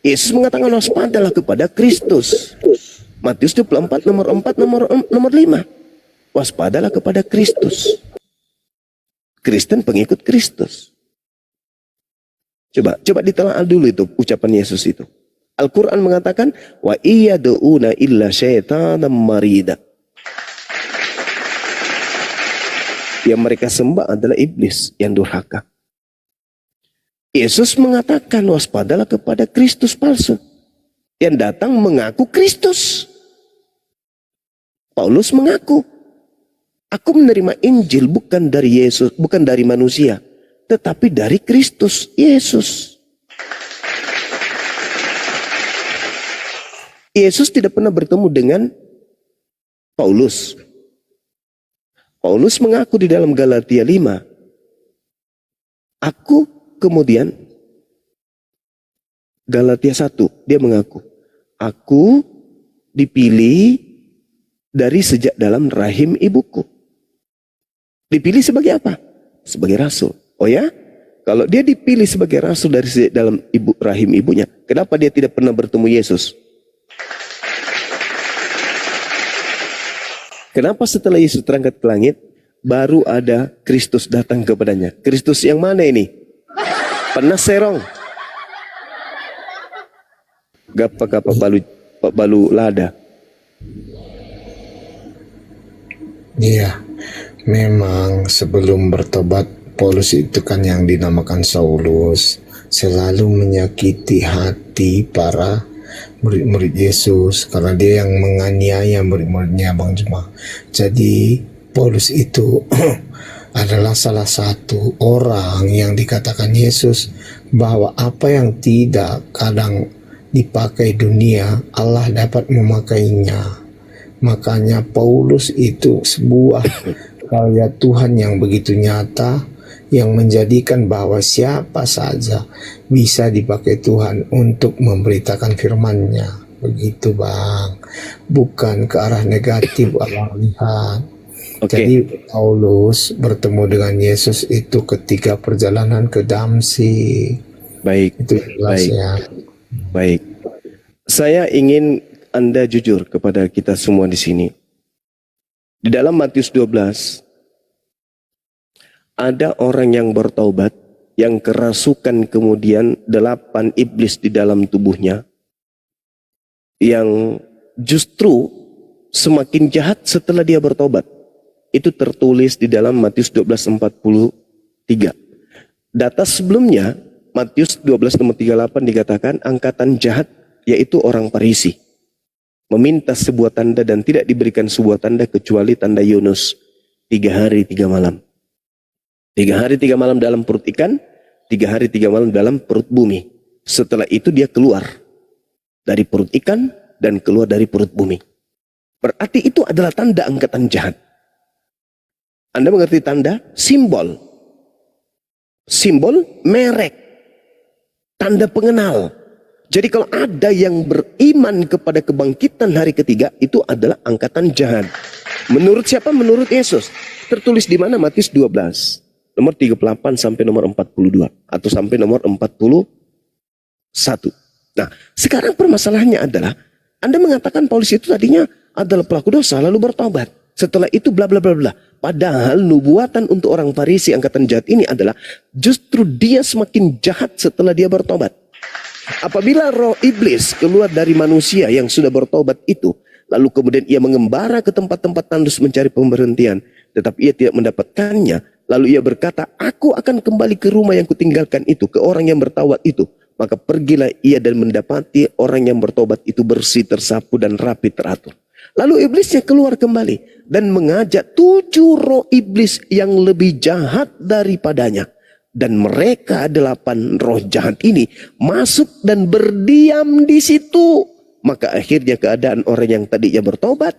Yesus mengatakan waspadalah kepada Kristus. Matius 24 nomor 4 nomor 5. Waspadalah kepada Kristus. Kristen pengikut Kristus. Coba ditelaah dulu itu ucapan Yesus itu. Al-Quran mengatakan wa iyad'una illa syaitanan marida. Yang mereka sembah adalah iblis yang durhaka. Yesus mengatakan waspadalah kepada Kristus palsu yang datang mengaku Kristus. Paulus mengaku, aku menerima Injil bukan dari Yesus, bukan dari manusia, tetapi dari Kristus Yesus. Yesus tidak pernah bertemu dengan Paulus. Paulus mengaku di dalam Galatia 5. Aku kemudian, Galatia 1, dia mengaku, aku dipilih dari sejak dalam rahim ibuku. Dipilih sebagai apa? Sebagai rasul. Oh ya? Kalau dia dipilih sebagai rasul dari sejak dalam rahim ibunya, kenapa dia tidak pernah bertemu Yesus? Kenapa setelah Yesus terangkat ke langit, baru ada Kristus datang kepadanya. Kristus yang mana ini? Penas serong. Gapa balu lada.
Iya, memang sebelum bertobat Paulus itu kan yang dinamakan Saulus selalu menyakiti hati para murid-murid Yesus karena dia yang menganiaya murid-muridnya, Bang Juma. Jadi Paulus itu adalah salah satu orang yang dikatakan Yesus bahwa apa yang tidak kadang dipakai dunia, Allah dapat memakainya. Makanya Paulus itu sebuah karya Tuhan yang begitu nyata, yang menjadikan bahwa siapa saja bisa dipakai Tuhan untuk memberitakan firman-Nya. Begitu Bang, bukan ke arah negatif Allah lihat. Jadi Paulus bertemu dengan Yesus itu ketika perjalanan ke Damsyik.
Baik,
Itu jelasnya.
baik. Saya ingin Anda jujur kepada kita semua di sini. Di dalam Matius 12, ada orang yang bertaubat, yang kerasukan kemudian 8 iblis di dalam tubuhnya, yang justru semakin jahat setelah dia bertobat. Itu tertulis di dalam Matius 12:43. Data sebelumnya, Matius 12 nomor 38 dikatakan angkatan jahat, yaitu orang Farisi, meminta sebuah tanda dan tidak diberikan sebuah tanda kecuali tanda Yunus. 3 hari 3 malam. 3 hari 3 malam dalam perut ikan, 3 hari 3 malam dalam perut bumi. Setelah itu dia keluar dari perut ikan dan keluar dari perut bumi. Berarti itu adalah tanda angkatan jahat. Anda mengerti tanda? Simbol. Simbol merek. Tanda pengenal. Jadi kalau ada yang beriman kepada kebangkitan hari ketiga, itu adalah angkatan jahat. Menurut siapa? Menurut Yesus. Tertulis di mana? Matius 12. Nomor 38 sampai nomor 42. Atau sampai nomor 41. Nah, sekarang permasalahannya adalah, Anda mengatakan Paulus itu tadinya adalah pelaku dosa, lalu bertobat. Setelah itu bla bla bla bla. Padahal nubuatan untuk orang Farisi angkatan jahat ini adalah justru dia semakin jahat setelah dia bertobat. Apabila roh iblis keluar dari manusia yang sudah bertobat itu, lalu kemudian ia mengembara ke tempat-tempat tandus mencari pemberhentian, tetapi ia tidak mendapatkannya, lalu ia berkata, aku akan kembali ke rumah yang kutinggalkan itu, ke orang yang bertaubat itu. Maka pergilah ia dan mendapati orang yang bertobat itu bersih, tersapu dan rapi teratur. Lalu iblisnya keluar kembali dan mengajak 7 roh iblis yang lebih jahat daripadanya. Dan mereka 8 roh jahat ini masuk dan berdiam di situ. Maka akhirnya keadaan orang yang tadinya bertobat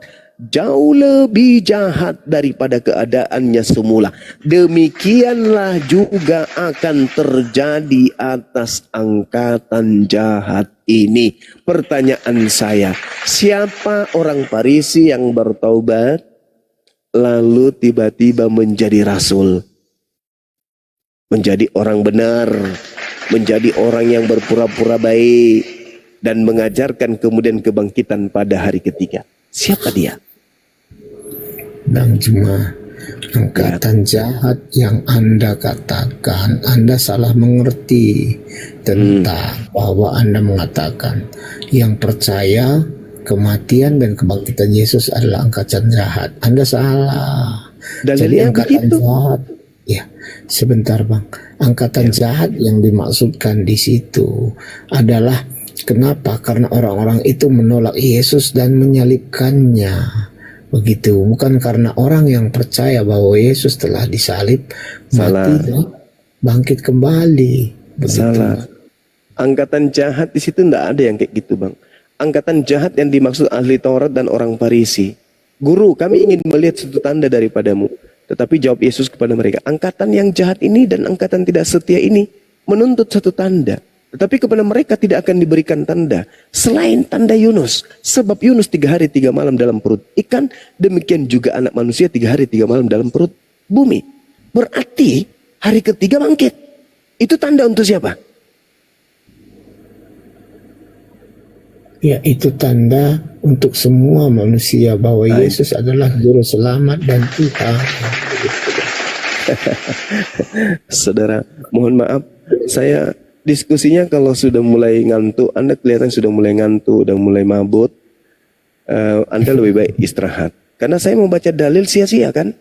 jauh lebih jahat daripada keadaannya semula. Demikianlah juga akan terjadi atas angkatan jahat ini. Pertanyaan saya, siapa orang Farisi yang bertobat lalu tiba-tiba menjadi rasul? Menjadi orang benar, menjadi orang yang berpura-pura baik, dan mengajarkan kemudian kebangkitan pada hari ketiga. Siapa dia?
Dan cuma angkatan jahat yang Anda katakan, Anda salah mengerti tentang bahwa Anda mengatakan yang percaya kematian dan kebangkitan Yesus adalah angkatan jahat. Anda salah. Jadi angkatan jahat, ya sebentar Bang, angkatan jahat yang dimaksudkan di situ adalah kenapa? Karena orang-orang itu menolak Yesus dan menyalibkannya. Begitu, bukan karena orang yang percaya bahwa Yesus telah disalib, mati dan bangkit kembali. Begitu.
Salah. Angkatan jahat di situ tidak ada yang kayak gitu Bang. Angkatan jahat yang dimaksud ahli Taurat dan orang Farisi. Guru, kami ingin melihat satu tanda daripadamu. Tetapi jawab Yesus kepada mereka, angkatan yang jahat ini dan angkatan tidak setia ini menuntut satu tanda. Tetapi kepada mereka tidak akan diberikan tanda selain tanda Yunus. Sebab Yunus 3 hari 3 malam dalam perut ikan, demikian juga anak manusia 3 hari 3 malam dalam perut bumi. Berarti hari ketiga bangkit. Itu tanda untuk siapa?
Ya, itu tanda untuk semua manusia bahwa Yesus adalah juru selamat dan Tuhan.
Saudara, mohon maaf, saya diskusinya kalau sudah mulai ngantuk, Anda kelihatan sudah mulai ngantuk, udah mulai mabut, Anda lebih baik istirahat. Karena saya mau baca dalil sia-sia kan?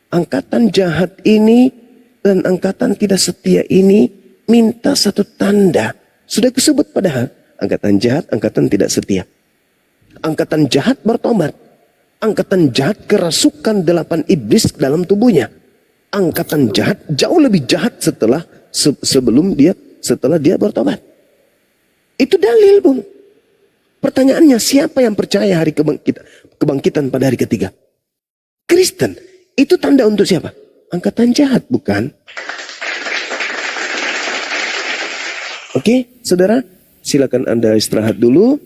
Angkatan jahat ini dan angkatan tidak setia ini minta satu tanda. Sudah disebut padahal. Angkatan jahat, angkatan tidak setia. Angkatan jahat bertobat. Angkatan jahat kerasukan 8 iblis dalam tubuhnya. Angkatan jahat jauh lebih jahat setelah dia bertobat. Itu dalil, Bung. Pertanyaannya, siapa yang percaya hari kebangkitan pada hari ketiga? Kristen. Itu tanda untuk siapa? Angkatan jahat, bukan? Oke, saudara, silakan Anda istirahat dulu.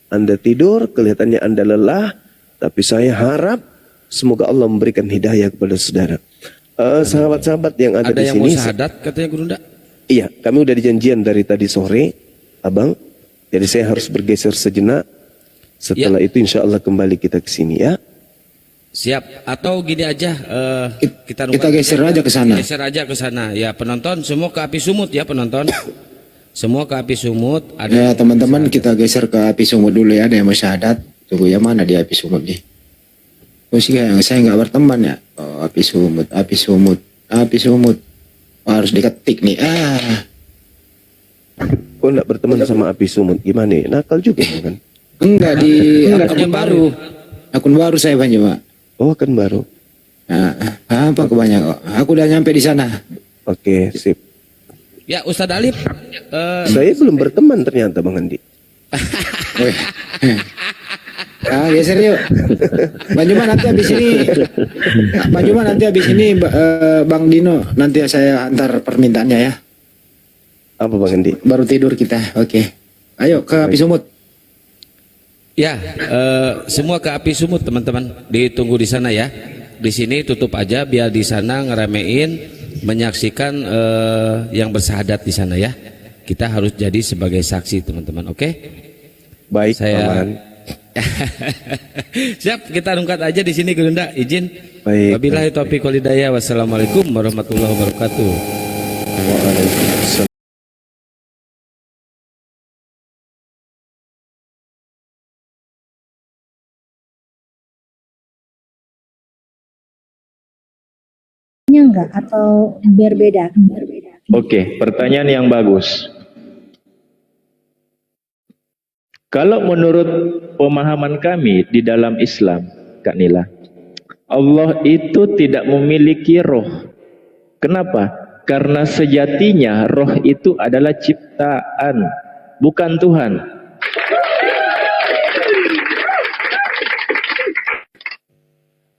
Anda tidur, kelihatannya Anda lelah, tapi saya harap semoga Allah memberikan hidayah kepada saudara. Sahabat-sahabat yang ada
Ada
di
yang
sini.
mau syahadat katanya Gurunda?
Iya, kami udah dijanjian dari tadi sore, Abang. Jadi saya harus bergeser sejenak. Setelah itu insya Allah kembali kita ke sini ya.
Siap. Atau gini aja, kita
geser aja ke sana.
Geser aja ke sana. Ya, penonton semua ke api sumut ya, penonton. Semua ke api sumut. Ada
Ya teman-teman, kita geser ke api sumut dulu ya. Ada yang mau syahadat. Tunggu ya, mana di api sumut nih? Oh sih, saya nggak berteman ya. Oh, api sumut, api sumut, api sumut. Oh, harus diketik nih.
Kok enggak berteman sama api sumut? Gimana? Nakal juga kan?
Enggak, di akun baru. Akun baru saya banyak, Pak.
Oh, kan baru.
Nah, apa kebanyakan? Aku udah nyampe di sana.
Oke, sip.
Ya, Ustadz Alif.
Saya belum berteman ternyata, Bang Andi.
Weh. Geser yuk. Bang Juma nanti habis ini Bang Dino nanti saya antar permintaannya ya.
Apa Bang Andi?
Baru tidur kita. Oke. Ayo ke api sumut.
Ya, semua ke api sumut teman-teman. Ditunggu di sana ya. Di sini tutup aja biar di sana ngeramein, menyaksikan yang bersahadat di sana ya. Kita harus jadi sebagai saksi teman-teman. Oke?
Baik,
Saya
Paman.
Siap, kita rungkat aja di sini Gurunda. Izin.
Baik.
Wabillahi taufiq wal hidayah. Wassalamualaikum warahmatullahi wabarakatuh.
Waalaikumsalam.
Enggak atau berbeda?
Oke, pertanyaan yang bagus. Kalau menurut pemahaman kami di dalam Islam, Kak Nila, Allah itu tidak memiliki roh. Kenapa? Karena sejatinya roh itu adalah ciptaan, bukan Tuhan.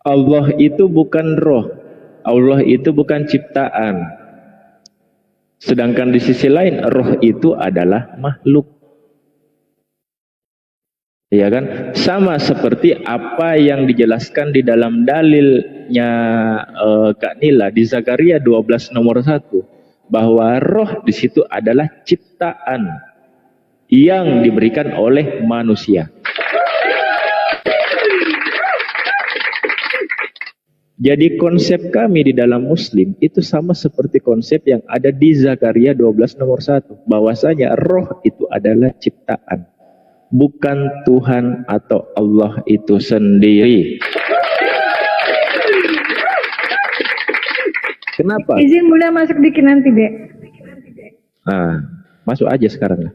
Allah itu bukan roh. Allah itu bukan ciptaan. Sedangkan di sisi lain roh itu adalah makhluk. Ya kan? Sama seperti apa yang dijelaskan di dalam dalilnya Kak Nila di Zakaria 12 nomor 1 bahwa roh di situ adalah ciptaan yang diberikan oleh manusia. Jadi konsep kami di dalam Muslim itu sama seperti konsep yang ada di Zakaria 12 nomor 1. Bahwasanya roh itu adalah ciptaan, bukan Tuhan atau Allah itu sendiri. Kenapa?
Izin boleh masuk dikit nanti, Dek.
Nah, masuk aja sekarang lah.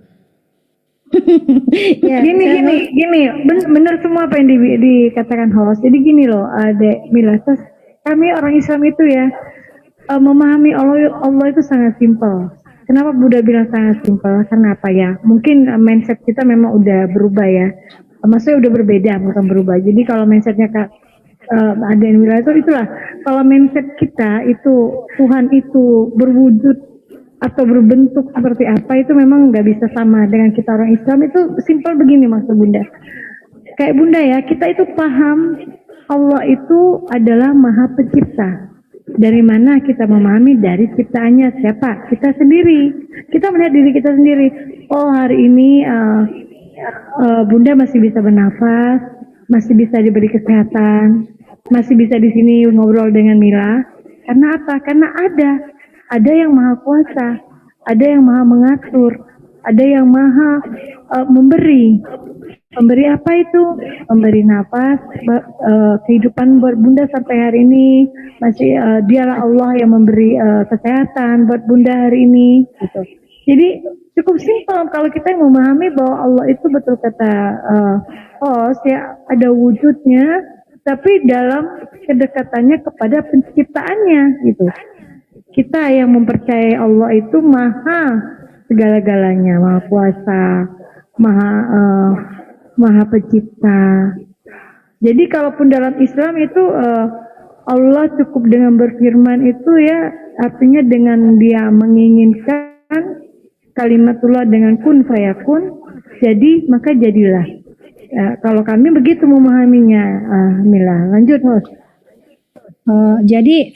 Ya, gini, benar semua apa yang dikatakan host. Jadi gini loh, Dek Mila, kami orang Islam itu ya memahami Allah itu sangat simpel. Kenapa Buddha bilang sangat simpel? Karena apa ya? Mungkin mindset kita memang udah berubah ya. Maksudnya udah berbeda, bukan berubah. Jadi kalau mindsetnya Kak ada yang bilang itulah. Kalau mindset kita itu Tuhan itu berwujud atau berbentuk seperti apa itu memang nggak bisa sama dengan kita orang Islam. Itu simpel begini maksud Bunda. Kayak Bunda ya, kita itu paham Allah itu adalah Maha Pencipta. Dari mana kita memahami? Dari ciptaannya siapa? Kita sendiri. Kita melihat diri kita sendiri. Oh hari ini Bunda masih bisa bernafas, masih bisa diberi kesehatan, masih bisa di sini ngobrol dengan Mila. Karena apa? Karena ada yang maha kuasa, ada yang maha mengatur, ada yang maha memberi. Memberi apa itu? Memberi nafas, kehidupan buat Bunda sampai hari ini. Masih dialah Allah yang memberi kesehatan buat Bunda hari ini. Gitu. Jadi cukup simpel kalau kita memahami bahwa Allah itu betul kata host ya, ada wujudnya, tapi dalam kedekatannya kepada penciptaannya gitu. Kita yang mempercayai Allah itu maha segala-galanya, maha kuasa, maha pencipta. Jadi kalaupun dalam Islam itu Allah cukup dengan berfirman itu ya, artinya dengan dia menginginkan kalimatullah dengan kun fayakun, jadi maka jadilah. Ya, kalau kami begitu memahaminya, Mila. Lanjut, host.
Jadi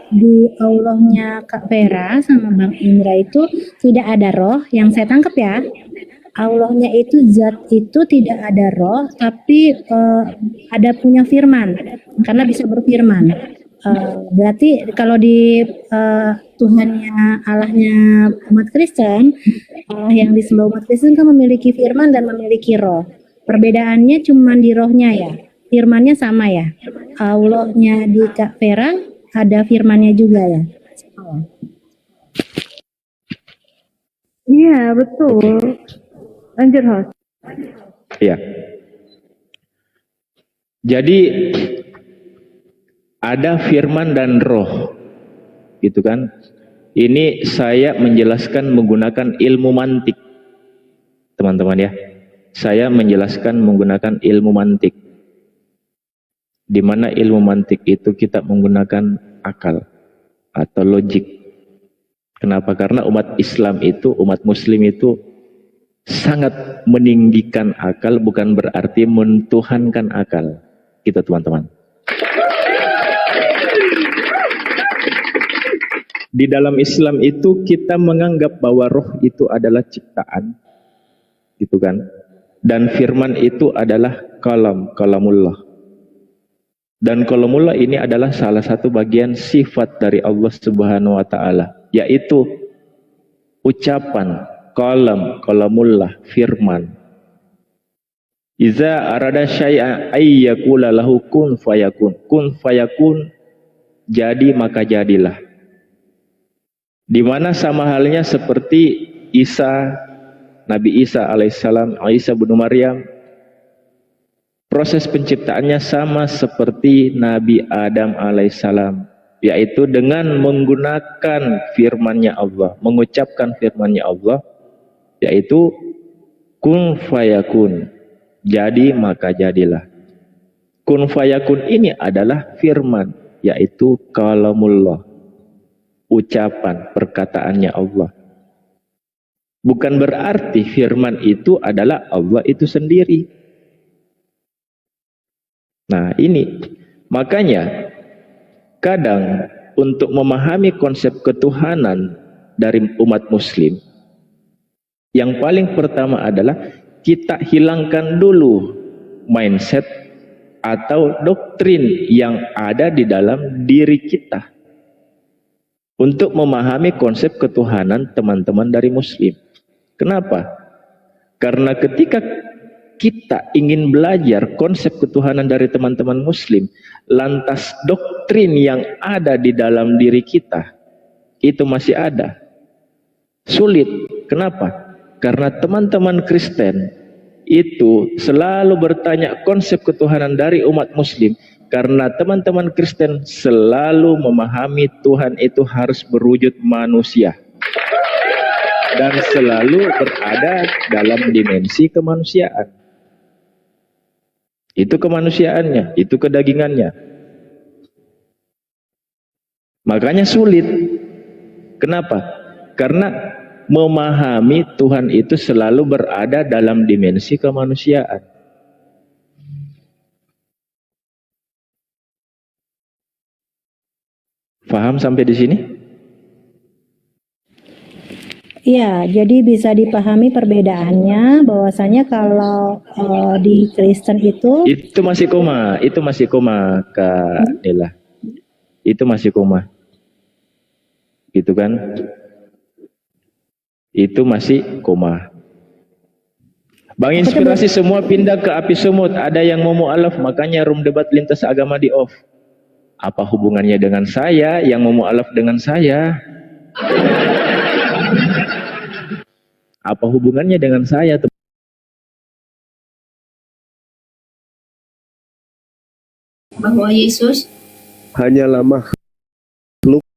di Allahnya Kak Vera sama Bang Indra itu tidak ada roh, yang saya tangkap ya. Allahnya itu zat itu tidak ada roh, tapi ada punya firman, karena bisa berfirman. Berarti kalau di Tuhannya, Allahnya umat Kristen, Allah yang disembah umat Kristen kan memiliki firman dan memiliki roh. Perbedaannya cuma di rohnya ya, firmannya sama ya. Allahnya di Kak Vera ada firmannya juga ya.
Iya, betul. Lanjut, host.
Iya. Jadi ada firman dan roh, gitu kan? Ini saya menjelaskan menggunakan ilmu mantik, teman-teman ya. Saya menjelaskan menggunakan ilmu mantik. Di mana ilmu mantik itu kita menggunakan akal atau logik. Kenapa? Karena umat Islam itu, umat Muslim itu sangat meninggikan akal, bukan berarti mentuhankan akal. Gitu teman-teman. Di dalam Islam itu kita menganggap bahwa roh itu adalah ciptaan, gitu kan? Dan firman itu adalah kalamullah. Dan kalamullah ini adalah salah satu bagian sifat dari Allah Subhanahu wa taala, yaitu ucapan kalamullah, firman. Iza arada syai'a ayyakula lahu kun fayakun. Kun fayakun, jadi maka jadilah. Di mana sama halnya seperti Nabi Isa alaihissalam, Isa bin Maryam, proses penciptaannya sama seperti Nabi Adam alaihissalam, yaitu dengan menggunakan firman-Nya Allah, mengucapkan firman-Nya Allah, yaitu kun fayakun, jadi maka jadilah. Kun fayakun ini adalah firman, yaitu kalamullah, ucapan, perkataannya Allah. Bukan berarti firman itu adalah Allah itu sendiri. Nah ini, makanya kadang untuk memahami konsep ketuhanan dari umat Muslim, yang paling pertama adalah kita hilangkan dulu mindset atau doktrin yang ada di dalam diri kita untuk memahami konsep ketuhanan teman-teman dari Muslim. Kenapa? Karena ketika kita ingin belajar konsep ketuhanan dari teman-teman Muslim, lantas doktrin yang ada di dalam diri kita itu masih ada, sulit. Kenapa? Karena teman-teman Kristen itu selalu bertanya konsep ketuhanan dari umat Muslim, karena teman-teman Kristen selalu memahami Tuhan itu harus berwujud manusia dan selalu berada dalam dimensi kemanusiaan. Itu kemanusiaannya, itu kedagingannya. Makanya sulit. Kenapa? Karena memahami Tuhan itu selalu berada dalam dimensi kemanusiaan. Paham sampai di sini?
Iya, jadi bisa dipahami perbedaannya bahwasanya kalau di Kristen itu
Itu masih koma, Kak Nila. Itu masih koma. Gitu kan? Itu masih koma. Bang inspirasi semua pindah ke api semut. Ada yang mau mu'alaf, makanya room debat lintas agama di off. Apa hubungannya dengan saya? Yang mau mu'alaf dengan saya? Apa hubungannya dengan saya?
bahwa Yesus
Hanyalah makhluk